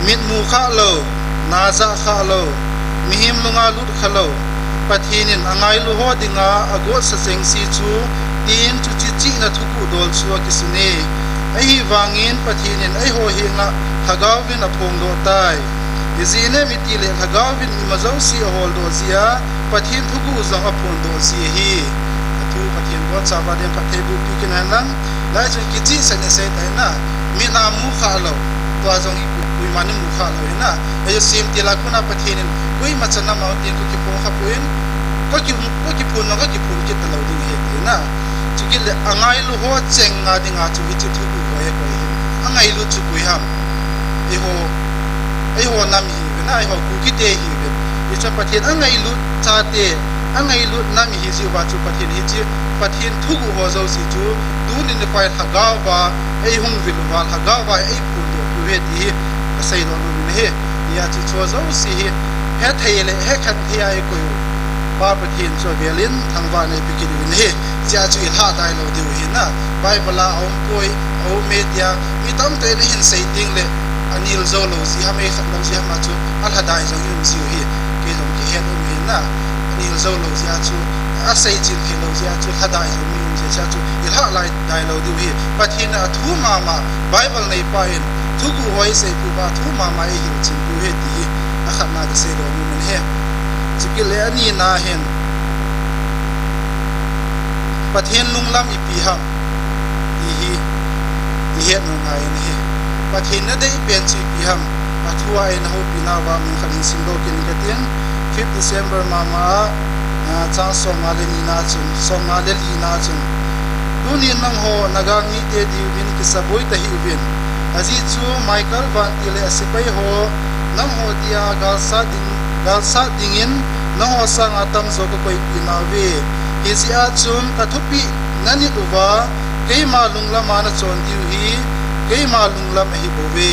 mit mu kha lo na za kha lo mihim lunga lut kha lo pathinin angai lu ho dinga ago sa seng si chu tin chu chi na thuku dol chu ki sune ai wangin pathinin ai ho hi nga thagawin a phong do tai izine mitile thagawin imazau si hol do zia pathin thuku zang a phon do si hi thu pathin bo cha ba dem pathe bu pi kin nan lai chu ki chi sa ne se tai na mi na mu kha lo to azong hi kui man mu kha lo na ai sim ti la khuna pathinin kui ma chana ma tin ku ki po kha puin ko ki phun na ko ki phun ki ta lo ding he ti na chu ki le angai lu ho cheng nga dinga chu hi chu thu ku ko e ko hi angai lu chu kui ham ai ho nam hi na ai ho ku ki te hi be i cha pathin angai lu cha te angai lu nam hi ji wa chu pathin hi ji pathin thu gu ho zo si chu tu ni ne pai thaga wa ai hung vil wa thaga wa ai pu do ku he ti sai do no ne he ya chu cho zo si he thei le he khat thi ai ko pa pathin chu velin thangwa nei pikit win he cha chu ha dai lo diu hin na bible la om poi o media mi tam te ne hin sei ting le anil zo lo si ha me khat lo si ha ma chu al hadai zo yum ziu hi ke dom ki hen um hin na anil zo lo si a chu a sei chin ke lo si a chu hadai zo mi um cha chu il ha lai dai lo diu hi pathin a thu ma ma bible nei pa in thu gu hoi sei pu ba thu ma ma e hi chin pu he ti a khat na de sei do mi men he chikil le ani na hen pathin lunglam ipi ham hi hiet no ngai ni pathin na dei pen chi pi ham athua in ho pinawa min khan sin do kin katien 5 December mama cha somale ni na chun somale li na chun dunin nang ho nagami te di win ki saboi ta hi win azi chu Michael van tile asipai ho nam ho dia galsa dingin na ho sang atam zo ko koi pinawe izia chun kathupi nani duwa keima lunglam ana chon diu hi keima lunglam hi bowe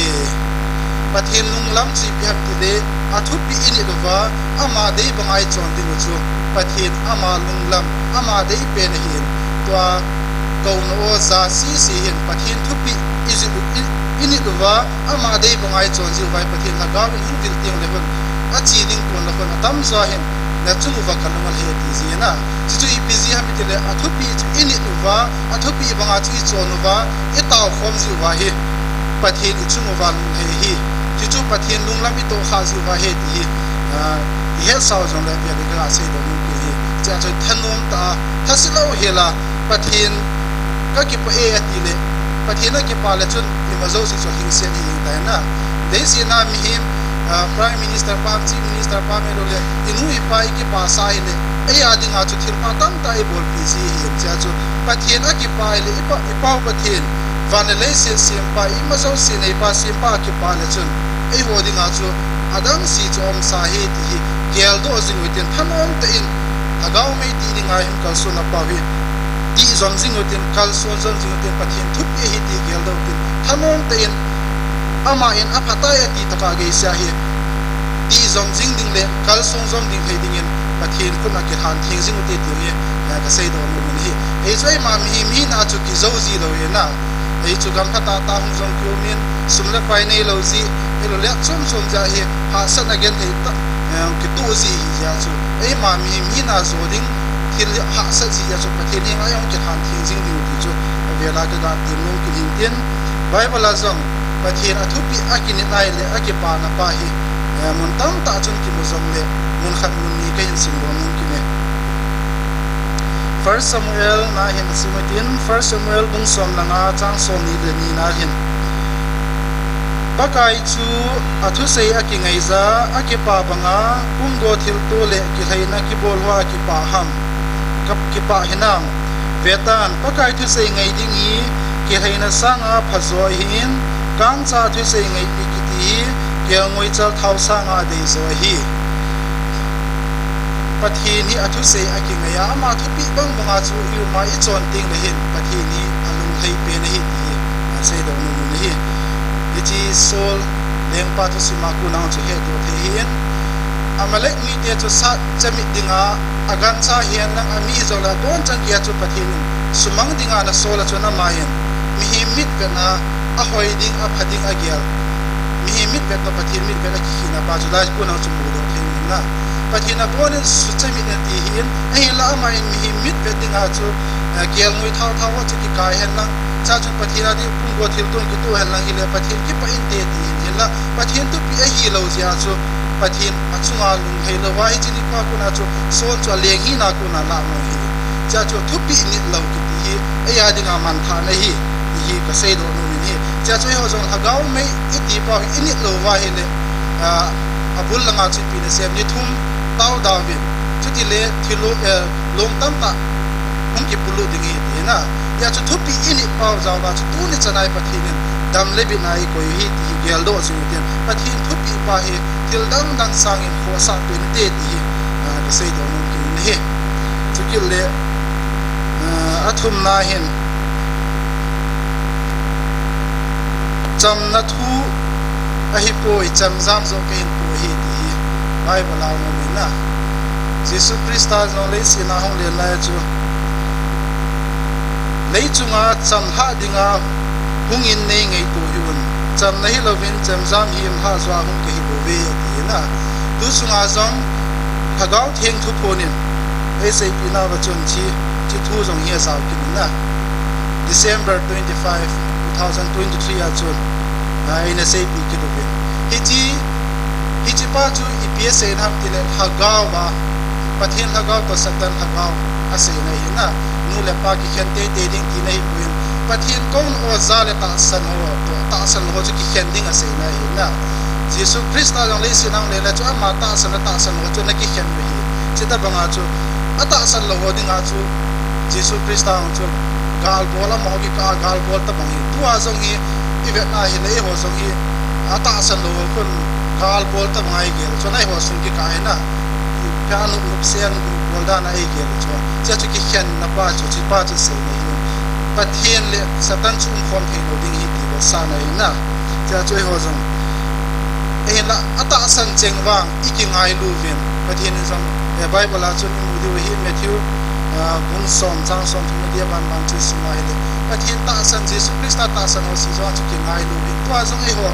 pathin lunglam chi piak tile athupi ini duwa ama dei bangai chon diu chu pathin ama lunglam ama dei pen hin twa kaun o za si hin pathin thupi izu ini duwa ama dei bangai chon jiu vai pathin na gawin hin dil tiang level achi ding kon la kon tam za hin na chu wa kalamal he ti zina chu ipzi ha bitile athupi ini duwa athupi banga chu chon wa etaw khom jiu wa hi pathin chu wa lung he hi chu pathin lunglam i to kha jiu wa he ti he saw jong la ya de ga se do mu ki cha chu thanom ta thasilo hela pathin ka ki pa e ati le pathin ki pa le chun ni mazo si so hing se ni ta na de si na mi him prime minister pa chief minister pa me lo le inu i pa ki pa sa ile e ading a chu thil pa tam ta e bol pi si hi cha chu pathin ki pa ile i pa pathin vanale se sim pa i mazo si nei pa sim pa ki pa le chun e hoding a chu adam si chom sa he ti gel do zing within thanom te in agaw me ti ni ngai him kal so na pa hi ti zom zing within kal so zom zing within pathin thup ye hi ti gel do tin thanom te in ama in apata ya ti taka ge sia hi ti zom zing ding le kal so zom ding he ding in pathin kun na ki han thing zing te ti ye ka sei do mo hi e choi ma mi mi na chu ki zo zi lo ye na e chu gam phata ta hung zong kyo min sum la pai nei lo zi e lo le chom chom ja hi ha san again he ta ki tu zi ya chu e ma mi na zo ding thil ha sa zi ya chu pathin ni ayong ki han thing zing ding ti chu ve la ga ti no ki din tin bible la zong pathin athupi akini nai le akipa na pa hi mun tam ta chun ki mo zong le mun khat mun ni ka hin sim lo mun ki ne 1 Samuel na hin simatin 1 Samuel bung som langa chang som ni le ni na hin pakai chu athu sei akingai za akipa banga punggo thil to le ki thaina ki bol wa ki pa ham kap ki pa hinam vetan pakai thu sei ngai dingi ki thaina sanga phazo hin kang cha thu sei ngai pi ki ti ke ngoi chal thau sanga dei zo hi pathin hi athu sei akingai ya ma thu pi bang banga chu yu ma I chon ting le hin pathin hi alung thei pe na hi ti sei do nu ni hi ji sol leng pa tu sima ku nang chu he do the hin amalek mi te chu sa chami dinga agan cha hian nang ami zola don chang kia chu pathin sumang dinga na sola chu na ma hin mi hi mit be na a hoi ding a phading a gyal mi hi mit be to pathin mit be na ki na pa chu lai ku nang chu mu do the na pathin a bonin su chami na ti hin ai la ma in mi hi mit be dinga chu gyal ngui thau thau chu ki kai hen na cha chu pathin a di pung go thil ton ki tu hen lang hi le pathin ki pa in te ti hin la pathin tu pi a hi lo zia chu pathin a chunga lung hei lo wa hi ni pa ku na chu sol chu le hi na ku na la ma hi cha chu thu pi ni lo ki ti hi ai ya dinga man tha na hi hi ka sei do no ni cha chu ho jong agaw me iti pa ini lo wa hi le abul langa chu pi ne sem ni thum tau dawi chu ti le thilo long tam ta hung ki pulu dingi ti na ya chu thu pi ini pa jaw ba chu tu ni chanai pathin dam le bi nai ko hi ti gel do sin ti pathin thu pi pa hi til dang dang sang in kho sa tu te ti ka sei do no ki ni chu ki le athum na hin cham na thu a hi poi cham zam zo ke hin po hi ti bible la mo na Jesus Christa zong lấy xin hong liền lại chu lấy chunga cham ha dinga hung in nei ngei tu hiun cham nei lovin cham jam him ha zwa hung ke hi bove na tu chunga zong hagau theng thu ponin ai sei pina wa chun chi thu zong hi sa kin na December 25 2023 a chun in a sei pi ki do hi chi pa chu EPS in ham tilen hagau ba pathin hagau to satan hagau ase na hi na nu le pa ki khen te ding ki nei buin pathin kon o za le ta san ho chu ki khen ding ase na hi na Jesus Christa jong le sinang le la chu ama ta san ho chu na ki khen we hi chita banga chu ata san lo ho ding a chu Jesus Christa jong chu gal bola mo ki ka gal bol ta bang hi tu a jong hi ivet na hi le ho jong hi ata san lo kun gal bol ta bang ai gel chu nai ho sun ki ka hai na piano sen bolda na ai gel chu cha chu ki khen na pa chu chi pa chu se nei hi pathian le satan chu khom the lo ding hi ti lo sa na hi na cha chu ho jong e la ata san cheng wang iki ngai lu vin pathian jong e bible a chu mu di hi Matthew bung som chang som thu dia man man chu sima hi le pathian ta san Jesus Christa ta san ho si jong chu ki ngai lu vin to jong e ho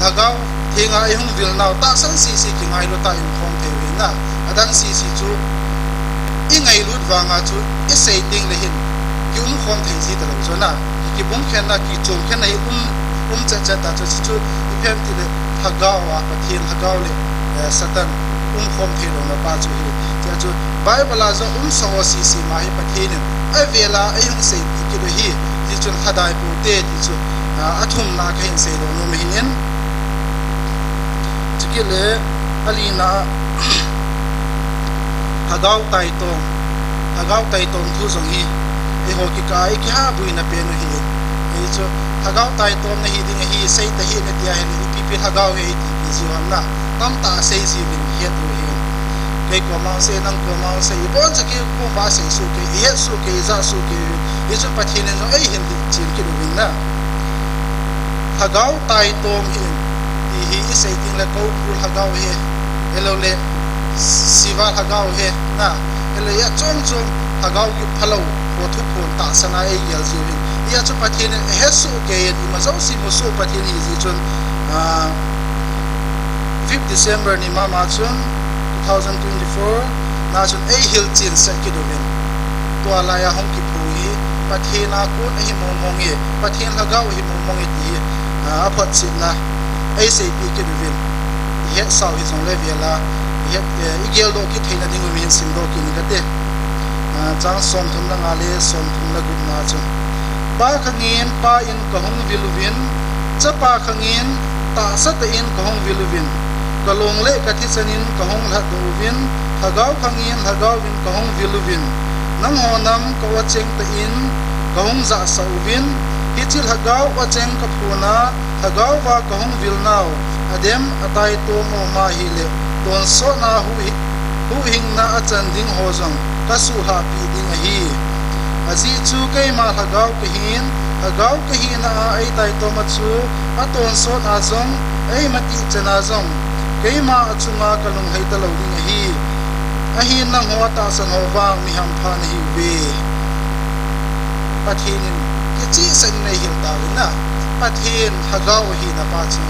lagau thinga e hung vil naw ta san si ki ngai lu ta in khom the wi na adang si chu i ngai lut wanga chu i sei ding le hin ki khom thei si ta lo zo na ki bung khen na ki chom khen nei cha ta chu i phem ti le hagau wa pathian hagau le satan khom thei lo na pa chu hi cha chu bible a zo so si ma hi pathian ai vela ai hung sei ki do hi ti chun hadai pu te ti chu athum na khain sei lo no me hin ki le alina hagau tai to thu zong hi e ho ki kai ki ha bui na pe no hi e chu hagau tai to na hi ding hi sei ta hi na dia he ni pi hagau he ti pi ji wan na tam ta sei ji bin he tu hi ke ko ma se nang ko ma se i bon cha ki ko ba se su ke ye su ke za su ke e chu pathin no ei hin di chin ki do bin na hagau tai to hi sei ting la ko pul hagau he elo le siwa hagau he na elo ya chom hagau ki phalo ko thu phon ta sana e yel ji ya chu pathin he su ke ye ma zo si mo so pathin hi ji chun 5 December ni mama chun 2024 na chun e hil chin sa ki do ben to ala ya hong ki phu hi pathina ko hi mo mong ye pathin hagau hi mo mong ye ti a phat sin na ai sei pi ke bin he sau hi zong le vela he igel do ki theina ding mi sin do ki ni ka te chang som thum na ngale som thum la gut na chu pa khangin pa in ka hong viluvin cha pa khangin ta sa ta in ka hong viluvin ka long le ka thi chanin ka hong la do vin hagau khangin hagau vin ka hong viluvin nang ho nam ka wa cheng ta in ka hong za sa uvin hi chil hagau wa cheng ka phuna hagau wa ka hong vil naw adem atai to mo ma hi le ton so na hu hing na achan ding ho jong ka su ha pi ding hi azi chu kai ma hagau ka hin na ai tai to ma chu aton so na jong ai mati chana jong kai ma achunga ka lung hai ta lo ding hi a hi nang ho ta san ho wang mi ham phan hi we pathin ki chi san nei hi ta na pathin hagau hi na pa chu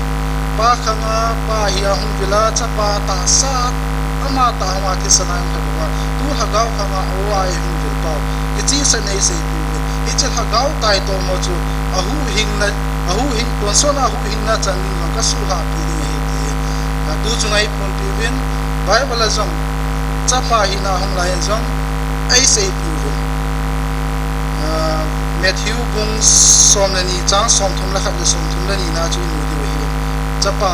pa khanga pa hi hung vila cha pa ta sa ama ta wa ki sanan ka wa tu hagau khanga o ai hung vil pa ki chi san nei sei tu i cha hagau tai to mo chu ahu hing ton so na hu hing na chan ning ka su ha pi ni hi ti tu chu ngai pon pi win bible azam cha pa hi na hung lai jong ai sei pi win Matthew bung som na ni chang som thum la khat le som thum la ni na chu ni di hi chapa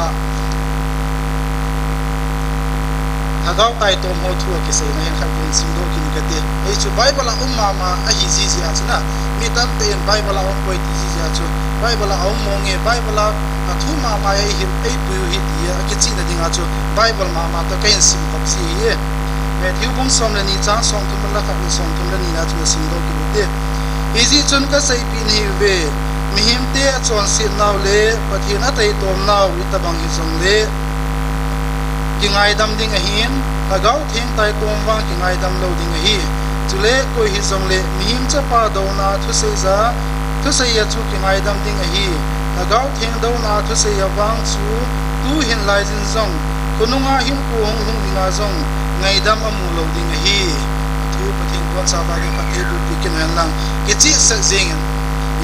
hagau tai tom ho thu ki sei na khat bung sim do kin ka te ei chu bible la umma ma a hi ji ji a chna mi tam te in bible la poi ti ji ja chu bible la om mo nge bible la a thu ma ma ei hi ei pu hi ti a ki chi na ding a chu bible ma ma to kain sim kop si ye Matthew bung som na ni chang som thum la khat le som thum la ni na chu sim do kin te easy chun ka sei pin hi ve mi him te chon sin naw le pathina tai tom naw itabang hi som le ki ngai dam ding a hin gau thing tai tom wang ki ngai dam lo ding hi chule koi hi zong le mihim cha pa do na thu se za thu se ya chu ki ngai dam ding hi gau thing do na thu se ya wang chu tu hin lai jin zong kununga him ko hong hong dinga zong ngai dam amu lo ding hi thu pathing kon sa ba ge pathe du ki kin han lang ki chi sa jing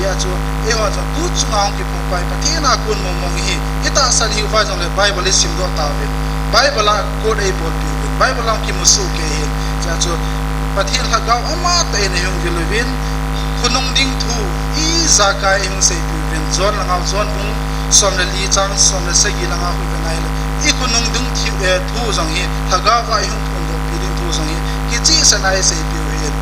ya chu e wa chu tu chu ngam ki pu pai pathe na kun mo mong hi ita san hi fa jong le bible sim do ta ve bible ko dei bol pi bible ki musu ke hin cha chu pathe ha gaw ama te ne hung vilwin kunung ding thu i zakai hung se pi ven zon langaw zon bung som le li chang som le se gi langa hu ve nai le i kunung dung thi thu jong hi thaga wa hung thun do pi ding thu jong hi ki chi sanai se pi hin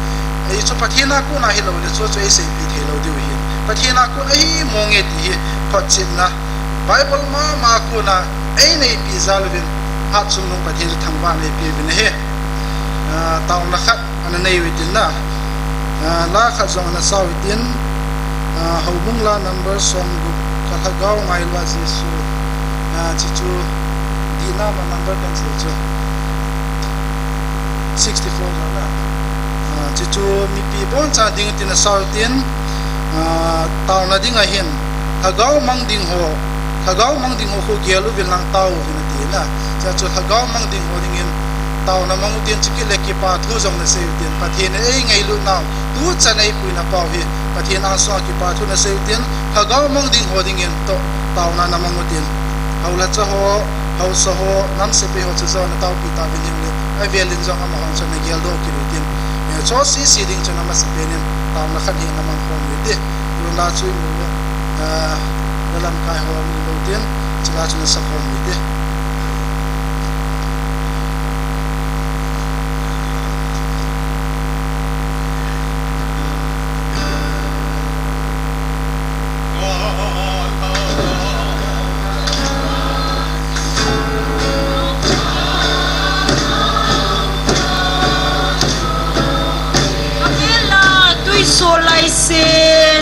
ai chu pathe na ko na hi lo le chu chu se pi the lo di hin pathe na ko ai monge ti phachin na bible ma ko na ai nei pi zalvin hat sum no pathe thang ba le pi bin he taw na khat an nei witin na la khat zong na saw witin hobung la number som gu ka tha gaw ngai la jisu chi chu dina ma number kan se chu 64 na chi chu mi pi bon cha ding tin na saw tin taw na ding a hin thagaw mang ding ho ko gelu bin lang taw hin ti na cha chu thagaw mang ding ho ding in taw na mang tin chi le ki pa thu jong na se tin pathin ei ngai lu naw tu chanai pu na paw hi pathin an so ki pa thu na se tin thagaw mang ding ho ding in to taw na na mang tin haula cha ho hau so ho nam se pe ho chu zo na taw pi ta bin le ai velin jong am hon chan na gel do ki tin cho si ding chana ma se penin taw na khan hi na mang khom wi de lu la chu mu dalam kai ho lo tin chila chuna sa khom wi de so lai sin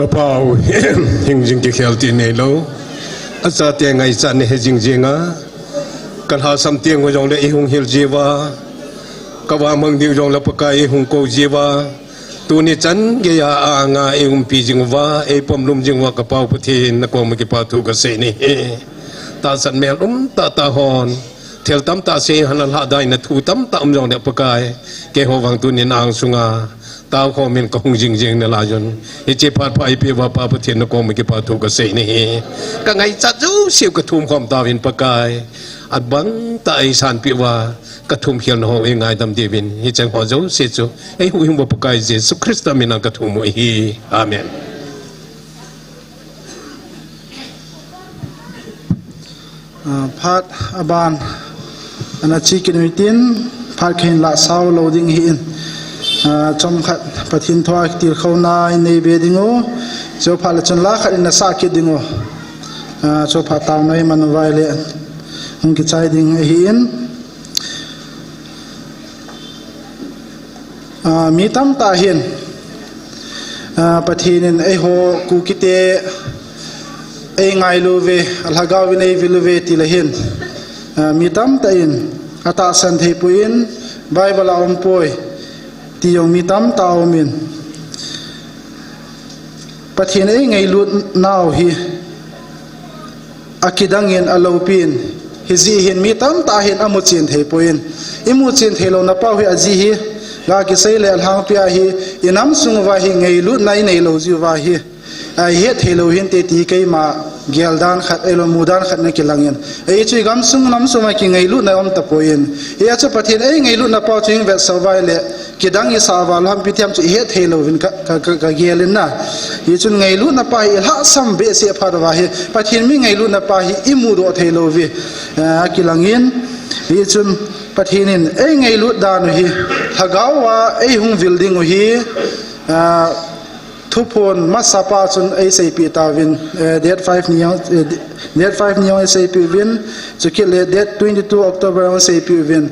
Kapau hình dinh cái khéo tiền này lâu, ắt ra tiền ngày san này dinh dinh á, cần hà sam tiền của dòng lệ hung hill jiwa, kawa mang điều dòng lệ pakai hung câu jiwa, tu ni chăn cái à nga hung pi jingwa, pom lum jingwa kapau putih nak kau mungkin patu kasih ni, ta san melum ta hon, tel tam ta se hanal hadai na tu tam tam dòng lệ pakai, ke hovang tu ni nang sunga. Tao ko min kong jing jing na lajon ichi pat pa ipi wa pa pathin na ko mi ki pa thu ka sei ni ka ngai cha chu siu ka thum khom ta win pakai at bang ta ai san pi wa ka thum khial no e ngai dam de win hi chang ho zo se chu ei hu hum ba pakai Jesus Christ min ka thum mo hi amen Phat aban ana chi kinitin phat khin la saw loading hi in trong khát pathin thoa tir khâu na nei be dingo cho pha la chon la khat in sa ki dingo cho pha taw nei man vai le hung ki chai ding hi in mi tam ta hian pathin in ei ho ku ki te ei ngai lu ve alhagaw vi nei vilu ve ti la hian mi tam ta in ata san thei pu in bible om poi ti yong mi tam tao min pathin ei ngai lut naw hi akidangin alopin hi zi hin mi tam ta hin amu chin thei poin imu chin thelo na pau hi aji hi ga ki sei le alhang pia hi inam sung wa hi ngai lut nai nei lo ji wa hi ai he thelo hin te ti kai ma geldan khat elo mudan khat na kilangin ei chui gam sung nam suma ki ngai lut na om ta poin ya cha pathin ei ngai lut na pau ching ve sawai le kidang isa wal ham pithiam chu he thelo hin ka gelin na hi chun ngai lut na pa hi ha sam be se pha wa hi pathin mi ngai lut na pa hi imu do thelo vi kilangin hi chun pathinin ei ngai lut dan hi thagawa ei hung building hi thupon masapa chun ei sei pi tawin date 5 niyo sei pi win chukile date 22 October sei pi win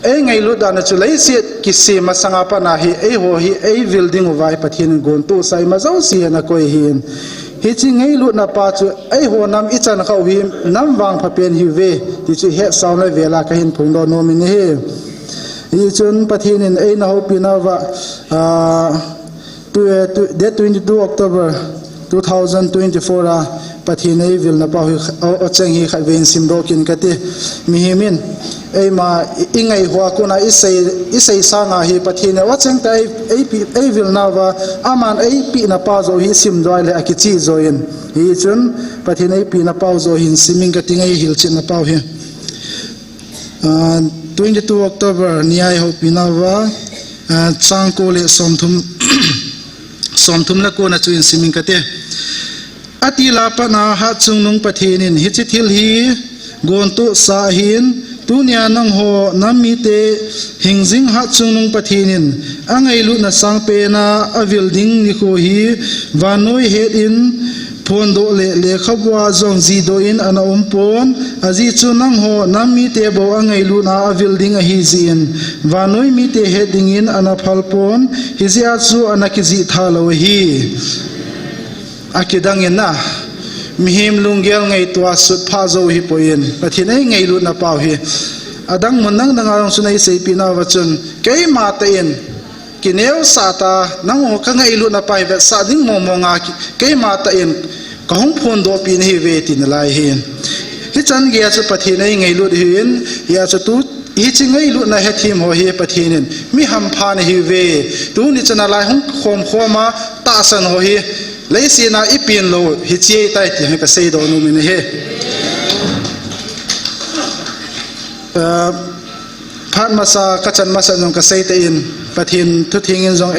ei ngai lut dan chu lei sit ki se masanga pa na hi ei ho hi ei building vai pathin gon tu sai ma zo si na koi hin hi chi ngai lut na pa chu ei ho nam i chan khau hi nam wang pha pen hi ve ti chu he saw na vela ka hin phung do no min hi hi chun pathin in ei na ho pi na wa date 22 October 2024 pathin ei vil na pa hi o chang hi kha ven sim do kin ka ti mi himin ei ma ingai hua ko na isei sanga hi pathin wa chang tai ei vil na wa aman ei pi na pa zo hi sim doi le akichi zo in hi chun pathin ei pi na pa zo hin siming ka tingai hil chin na pa hi 22 October niai ho pi na wa chang ko le somthum la ko na chu in siming ka te atila pa na ha chung nung pathin in hi chi thil hi gon tu sa hin tunia nang ho nami te hingjing ha chung nung pathin in angai lu na sang pe na a building ni ko hi vanoi head in phondo le khabwa zong ji do in ana pon aji chu nang ho nami te bo angai lu na a building a hi zin vanoi mi te heading in ana phalpon hi zia chu ana ki ji thalo hi akidang in na mihim lunggel ngai tua sut pha zo hi poin pathin ei ngai lu na pau hi adang munang dangarong sunai sei pina wachun kei ma ta in kineu sata nang ho ka ngai lu na pai ve sa ding mo mo nga kei ma ta in ka hong phon do pin hi ve tin lai hin hi chan ge chu pathin ei ngai lu hin ya chu tu hi chi ngai lu na he thim ho hi pathin mi ham pha na hi ve tu ni chana lai hong khom khoma ta san ho hi lấy xe na ít tiền lo hi chia tay thì hay cái xe đó nó mình hết phát masa kachan masa trong cái xe tay in pathin thu thing in trong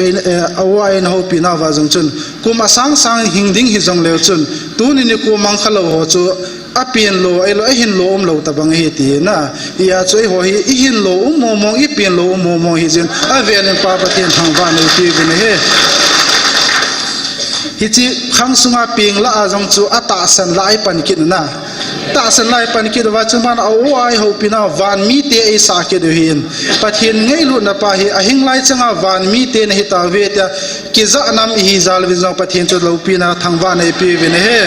awai in ho pina wa trong chun kuma sang hình ding hi trong leo chun tu ni ku mang khalo ho chu a pian lo ai lo hin lo lo ta bang hi ti na ya choi ho hi hin lo mo mo i pian lo mo mo hi jen a ven pa pathin thang wa nei ti bin he hi chi khang sunga ping la azong chu ata san lai pan kin na ta san lai pan ki do wa chuman au ai ho pina van mi te e sa ke do hin pathin ngei lu na pa hi a hing lai changa van mi te na hi ta ve ta ki za nam hi zal vi zong pathin chu lo pina thangwa nei pi ve ne he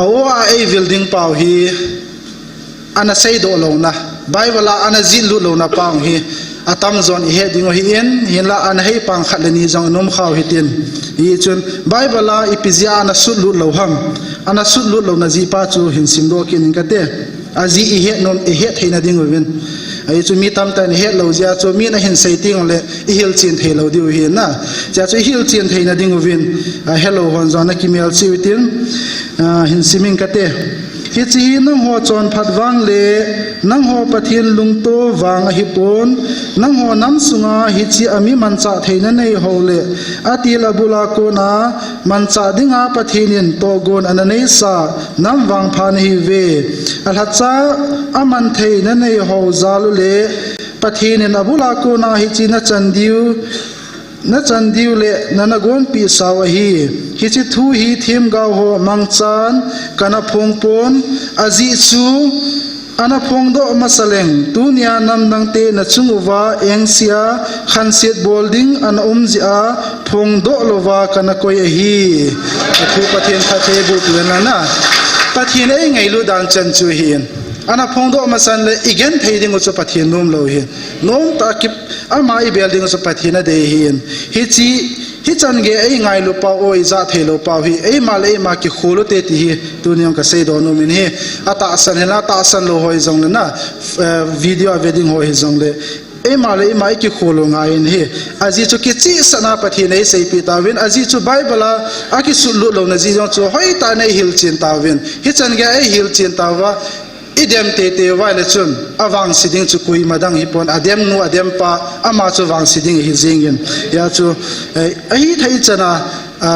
awa ai building pau hi ana sei do lo na bible la ana zin lu lo na pau hi atam zon he ding hi en hin la an hei pang khat le ni jong nom khaw hi tin hi chun bible la ipizia ana sut lu lo ham ana sut lu lo na ji pa chu hin sim do kin ka te azi i he non e he theina ding win ai chu mi tam tan he lo ja chu mi na hin sei ting le i hil chin thei lo diu hi na cha chu hil chin theina ding win hello hon zon na kimel chi tin hin siming ka te hi chi nang ho chon phat wang le nang ho pathin lung to wang hi pon nang ho nam sunga hi chi ami man cha theina nei ho le ati la bula ko na man cha dinga pathinin to gon ananei sa nam wang phan hi ve alha cha aman theina nei ho zalu le pathinin abula ko na hi chi na chandiu le nana gon pi sawa hi chi thu hi thim gaw ho mangchan kana phong pon azi chu ana phong do masaleng tunia nam dang te na chunguwa engsia khanset bolding an umzia phong do lova kana koi hi thu pathen thathe bu na pathin ei ngai lu dan chan chu hin ana phong do masan le igen theiding chu pathin nom lo hi nom ta kip ama I building chu pathina de hin hi chan ge ei ngai lu pa oi za thelo pa hi ei mal ei ma ki kholo te ti hi tuniam ka sei do no min hi ata san hela ta san lo hoi jong na video wedding hoi jong le ei mal ei mai ki kholo ngai in hi aji chu ki chi sana pathi nei sei pi ta win aji chu bible a ki su lu lo na ji jong chu hoi ta nei hil chin ta win hi chan ge ei hil chin ta wa idem te wa le chun awang siding chu kui madang hi pon adem nu adem pa ama chu wang siding hi jingin ya chu ai thai chana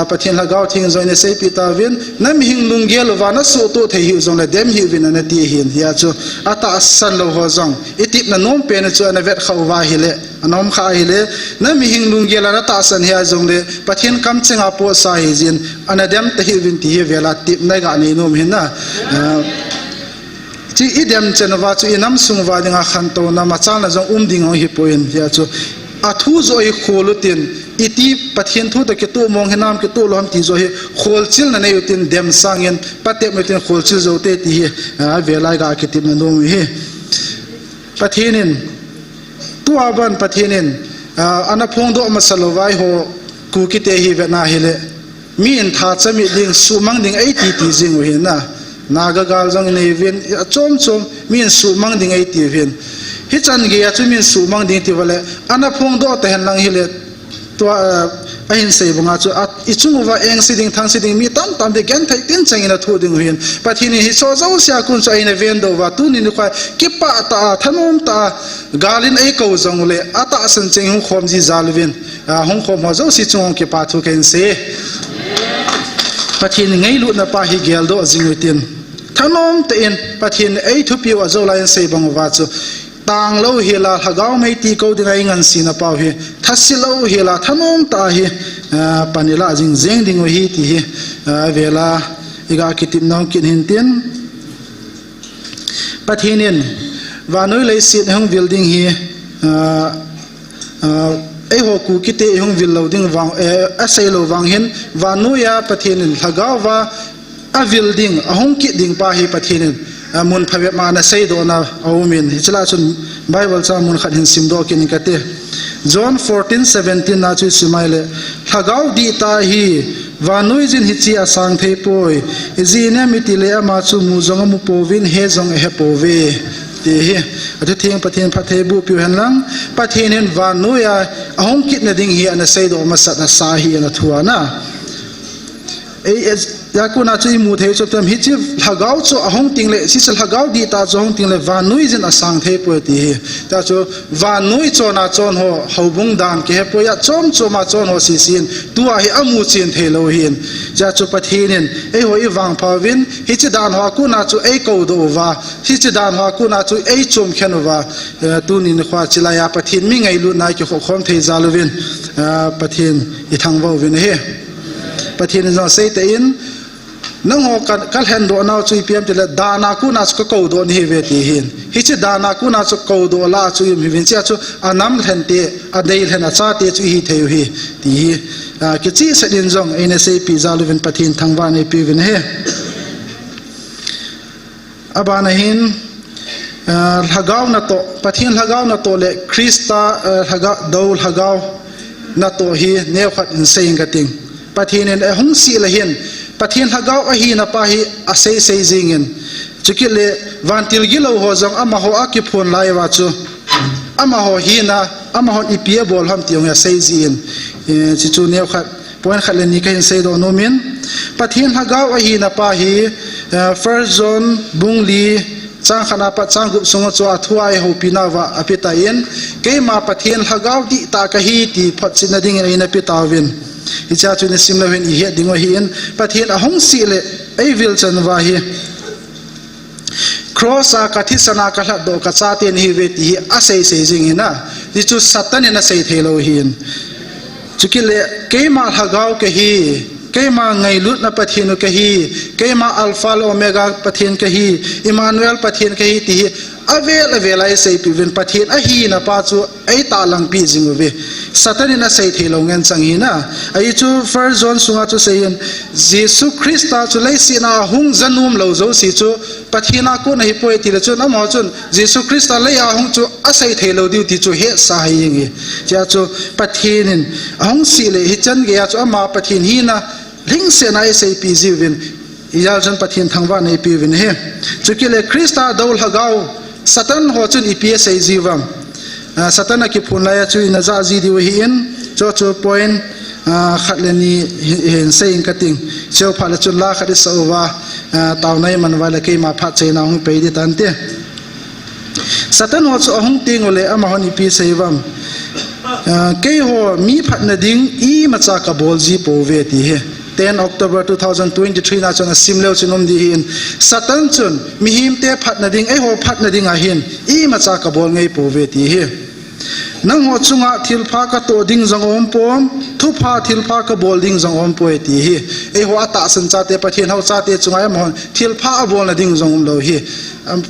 pathin la gaw thing join sei pita win nam hing lung gel wa na so to thei hi jong la dem hi win na ti hin ya chu ata san lo ho jong itip na nom pe na chu na vet khaw wa hi le anom kha hi le nam hing lung gel na ta san hi jong le pathin kam chenga po sa hi jin ana dem te hi win ti hi vela tip na ga nei nom hin na chi idem chenwa chu inam sungwa dinga khanto na machal na jong ding hi poin ya chu athu zo I kholutin iti pathin thu to ke tu mong hinam ke tu lom ti zo hi khol chil na nei utin dem sangin patep metin khol chil zo te ti hi velai ga ke tim na no hi pathinin tu aban pathinin ana phong do masalowai ho ku ki te hi ve na hi le mi in tha chami ding sumang ding ai ti jing hi na naga gal jong nei vin chom min su mang ding ai ti vin hi chan ge ya chu min su mang ding ti wale ana phong do te hen lang hi le to ahin sei bunga chu I chung wa eng siding thang siding mi tam de gen thai tin chang ina thu ding hin pathini hi so zo sia kun chu ina ven do wa tu ni ni khwa ki pa ta thanom ta galin ai ko jong le ata san cheng hung khom ji zalwin hung khom ho zo si chung ki pa thu ken se pathin ngai lu na pa hi gel do jingutin thanom te in pathin ei thu pi wa zo lain sei bang wa chu tang lo hi la thagaw mai ti ko dingai ngan si na pa hi thasi lo hi la thanom ta hi panila jing zeng ding hi ti hi vela iga kitip nong kin hin tin pathinin vanoi lei sit hong building hi ei ho ku kite hong vil loading wang asai lo wang hin vanuya pathinin thagaw wa a building a hong ki ding pa hi pathinin mun phabe ma na sei do na aumin hichla chun bible cha mun khat hin sim do kin ka te John 14:17 na chu sumaile thagaw di ta hi vanui jin hichi asang thei poi izine mitile ama chu mu jong mu povin he jong he pove te hi atu thing pathin phathe bu pi han lang pathinin vanuya ahong kit na ding hi ana sei do ma sat na sa hi ana thua na yakuna chu mu thei chu tam hi chi lagaw chu ahong tingle si sal lagaw di ta chu ahong tingle vanui jin asang thei po ti ta chu vanui chona chon ho hobung dan ke po ya chom choma chon ho si sin tua hi amu chin thei lo hin ja chu pathinin ei ho I wang phawin hi chi dan ho ku na chu ei ko do wa hi chi dan ho ku na chu ei chom khen wa tu nin khwa chila ya pathin mi ngai lu na ki khom thei zaluwin pathin I thang wo win he pathin zo sei te in nang ho kal hen do na chui piam tele dana ku na ko ko do ni ve ti hin hi chi dana ku na ko do la chui mi vin cha chu anam hen te a dei hen a cha te chu hi theu hi ti hi ki chi sa din jong ene sei pi zaluvin pathin thangwa ne pi vin he abana hin lhagaw na to pathin lhagaw na to le krista lhaga dol lhagaw na to hi ne khat in sei ngating pathin en hung si la hin pathin lhagaw a hi na pa hi a sei sei jingin chukile vantil gilo ho jong ama ho aki phun lai wa chu ama ho hi na ama ho ipia bol ham tiong ya sei jin chi chu ne khat point khat le ni kain sei do no min pathin lhagaw a hi na pa hi first zone bungli chang khana pa chang gup sunga chu athuai ho pinawa apita in keima pathian lhagaw di ta ka hi ti phot chin ding in a pitawin icha chu ne simla wen hi dingo hi in pathian a hong si le ei vil chan wa hi cross a kathi sana ka hla do ka cha te ni ve ti a sei sei jing ina ti chu satan in a sei thelo hi in chukile keima lhagaw ke hi keima ngai lut na pathin ke hi keima alpha omega pathin ke hi emmanuel pathin ke hi ti avel ai sei pivin pathin a hi na pa chu ai ta lang pi jing ve satan na sei thelo ngen chang hi na ai chu first zone sunga chu sein jesu christa chu lai si na hung zanum lo zo si chu pathina ko nahi poi ti le chu na mo chun jesu christa lai a hung chu a sei thelo diu ti chu he sa hi ngi cha chu pathinin hung si le hi chan ge chu ama pathin hi na ling se na sei pi jivin iyal jan pathin thangwa nei pi vin he chukile krista dol hagaw satan ho chun ips sei jiwam satan ki phun la chu in za ji di hi in cho cho point khatleni hen sei kating cheu phala chu la khadi sawa taw nai man wala ke ma pha che na hung pe di tan te satan ho chu hung ting ole ama hon ips sei wam ke ho mi phat na ding I macha ka bol ji po ve ti he 10 October 2023 na chang simleu chinom di hin satan chun mi him te phat na ding ho phat na ding a hin I macha ka bol ngei po ve ti he nang ho chunga thil pha ka to ding jong om pom thu pha thil pha ka bol ding jong om po ti hi ho ata san cha te pathin ho cha te chunga am hon thil pha bol na ding jong om lo hi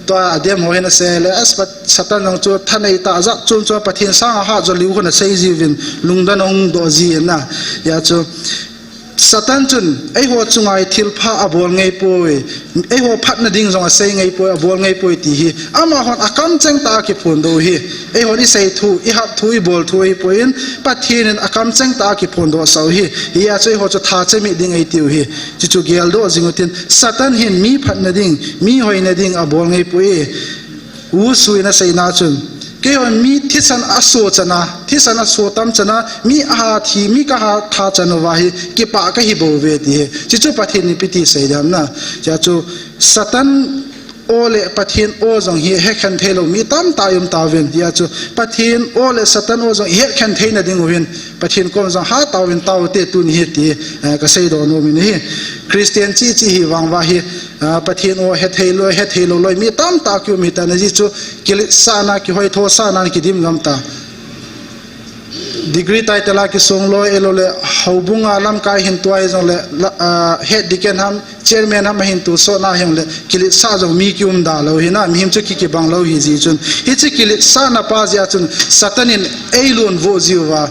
to adem ho hena se le as pat satan nang chu thanai ta za chun chu pathin sang ha zo liu khona sei jivin lungdan ong do ji na ya chu satan chun ai ho chungai thil pha abol ngei poi ai ho phat na ding jong a sei ngei poi abol ngei poi ti hi ama hon akam cheng ta ki phun do hi ai ho ni sei thu I hap thu I bol thu I poin pathin in akam cheng ta ki phun do sau hi ya chei ho chu tha che mi ding ai tiu hi chi chu gel do jingutin satan hin mi phat na ding mi hoi na ding abol ngei poi u sui na sei na chun ke on mi thisan aso chana thisan aso tam chana mi a thi mi ka ha tha chana wa hi ke pa ka hi bo ve ti chi chu pathin ni piti sei dam na cha chu satan ole pathin o jong hi he khan thelo mi tam ta yum ta ven ya chu pathin ole satan o jong he khan theina ding win pathin kom jong ha ta wen ta te tu ni ti ka sei do no mi ni christian chi chi hi wang wa hi pathin o he thelo loi mi tam ta kyu mi ta na ji chu kil sana ki hoi tho sana ki dim lam ta degree title ki song lo elole haubunga lam kai hin tuai jong le head diken ham chairman ham hin tu so na hem le kili sa jong mi kyum da lo hi na mi him chu ki bang lo hi ji chun hi chi kili sa na pa ja chun satanin eilun vo jiwa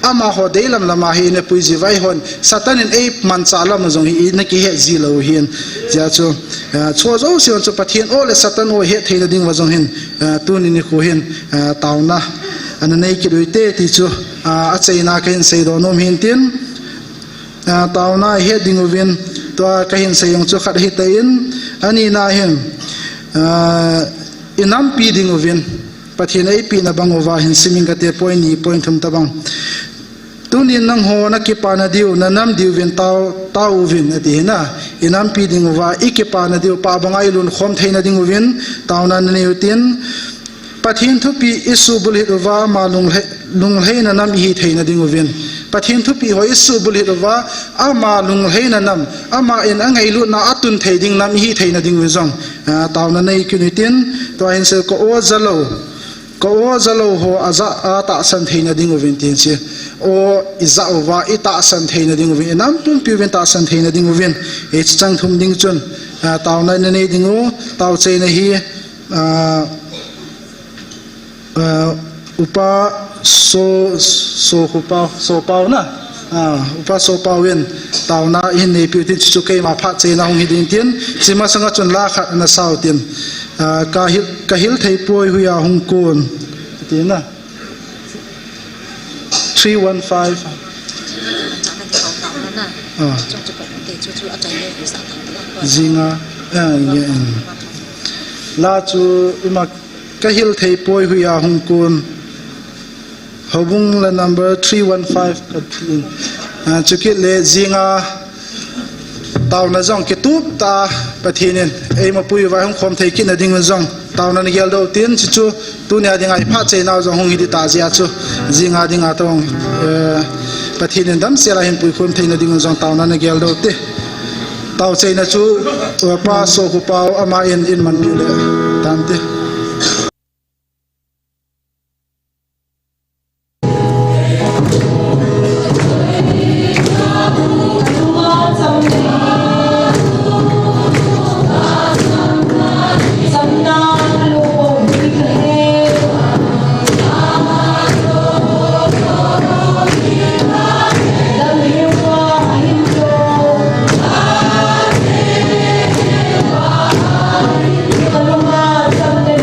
ama ho delam lama hi ne pui ji vai hon satanin ei man cha lam jong hi ne ki he ji lo hin ja chu cho zo sion chu pathin ole satan o he theina ding wa jong hin tu ni ni khu hin tauna an nei ki duite ti chu a chaina kain sei do nom hin tin tauna he dinguvin to kahin sei yong chu khat hi tain ani na hin inam pi dinguvin pathin ei pi na bangova hin siming ka te point ni point thum tabang tunin nang ho na ki pa na diu na nam diu vin tau vin ati na inam pi dingova ikipa na diu pa bangai lun khom theina dinguvin tauna na neutin pathin thupi isu bulit wa ma lung heina nam hi theina dinguvin pathin thupi ho isu bulit wa ama lung heina nam ama in angai lu na atun theiding nam hi theina dingwi jong tauna nei kunitin to hin se ko o zalo ko o zalo ho aza ata san theina ding ovin tin che o iza ova ita san theina ding ovin nam pum piwen ta san theina ding ovin e chang thum ding chun taw na ne ding o taw che na hi upa so pau na upa so pawin taw na hin ne pi tin chu ke ma pha che na hong hi din tin chima sanga chun la khat na sau tin kahil thei poi huya hong kon tin na 315 zinga la chu ima kahil thei poi huya hong kon hobung la number 315 kathin chukit le zinga taw na zong ke tup ta pathinin ei ma pui vai hong khom thei kin ading zong taw na gel do tin chi chu tu nya ding ai pha che naw zong hong hi di ta zia chu zinga ding a tong pathinin dam sela hin pui khom thei na ding zong taw na gel do te taw che na chu pa so hu pau ama in man pi le tam te Someday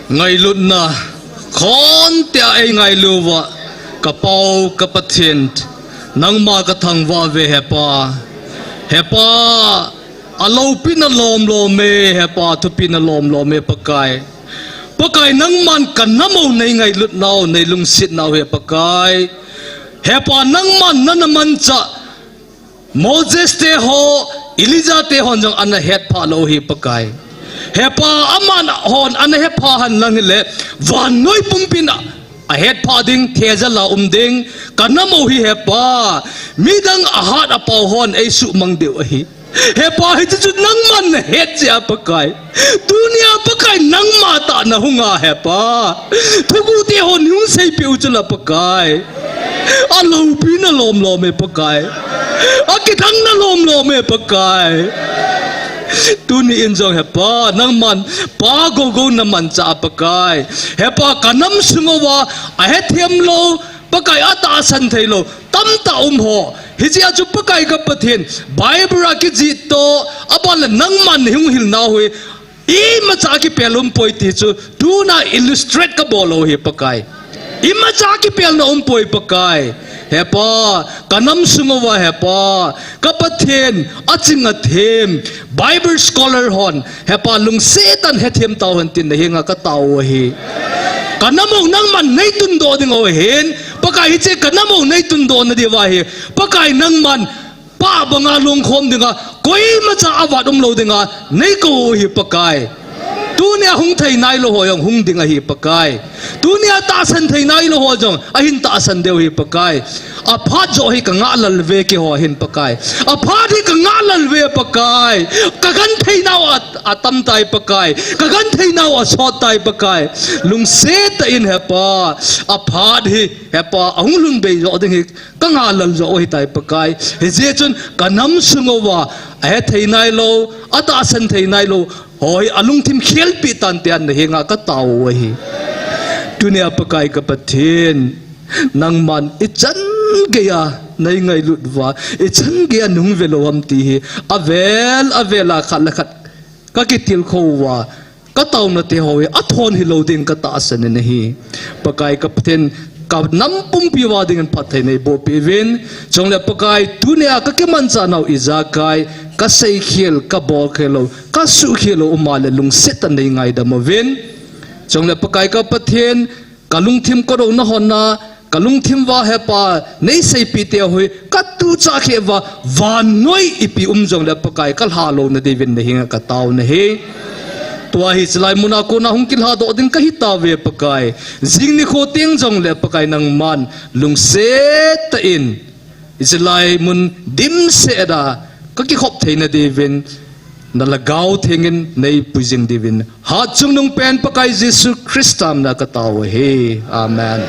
ngày luôn na con tia ai ngày lưu vợ cả bao cả bát thiên nang ma cả thằng vợ về hepa alo pin alom lome hepa thu pin alom lome pakai nang man kan namo nei ngày lut nau nei lung sit nau hepa nang man nan man cha Moses te ho Elijah te hon jang an het pha lo hi pakai hepa aman hon an he pha han lang le van noi pumpin a het pha ding theza la ding kanamo hi hepa midang a hat a pau hon ei su mang deu hi hepa hi chu nang man het ja pakai dunia pakai nang ma ta na hunga hepa thugu te hon hung sei piu chula pakai alo pina lom me pakai akithang na lom me pakai tu ni injong hepa nang man pa go na man cha pakai hepa kanam sungowa a hethem lo pakai ata san thailo tam ta ho hijia chu pakai ka pathin bible ki ji to abal nang man hung hil na hui I ma cha ki pelum poi ti chu tu na illustrate ka bolo hi pakai I ma cha ki pel na poi pakai hepa kanam sungowa hepa kapathen achinga them bible scholar hon hepa lung setan hethem taw han tin hinga ka taw hi kanamo nang man nei tun do ding o hen pakai che kanamo nei tun do na dewa hi pakai nang man pa banga lung khom dinga koi ma cha awat lo dinga nei ko hi pakai dunia hung thai nai lo hoyong hung dinga hi pakai dunia ta san thai nai lo ho jong a hin ta san deu hi pakai a pha jo hi ka nga lal ve ke ho hin pakai a pha hi ka nga lal ve pakai ka gan thai naw a tam tai pakai ka gan thai naw a so tai pakai lung se ta in hepa a pha hi hepa ahung lung be jo ding hi ka nga lal jo hi tai pakai he je chun kanam sungowa a thai nai lo ata san thai nai lo hoi alung thim khel pi tan tian na hinga ka taw hi dunia pakai ka pathin nang man ichan geya nai ngai lutwa ichan geya nung velo am ti hi avela khat ka ki til khowa ka taw na te hoi a thon hi lo ding ka ta san ne hi pakai ka pathin ka nam pum pi wa ding an phathai nei bo pi win chongle pakai dunia ka ke man cha nau izakai ka sei khel ka bol khelo ka su khelo umale lung set an nei ngai da mo win chongle pakai ka pathen kalung thim ko ro na honna kalung thim wa hepa nei sei pi te hoi ka tu cha khe wa noi ipi jongle pakai kal ha lo na devin ne hinga ka taw na he tua hi chlai muna ko na hungkil ha do ding ka hi ta ve pakai jing ni kho teng jongle pakai nang man lung set ta in chlai mun dim se da ka ki khop theina devin na lagaw thengin nei pujing devin ha chung nung pen pakai Jesus Christam na ka taw he amen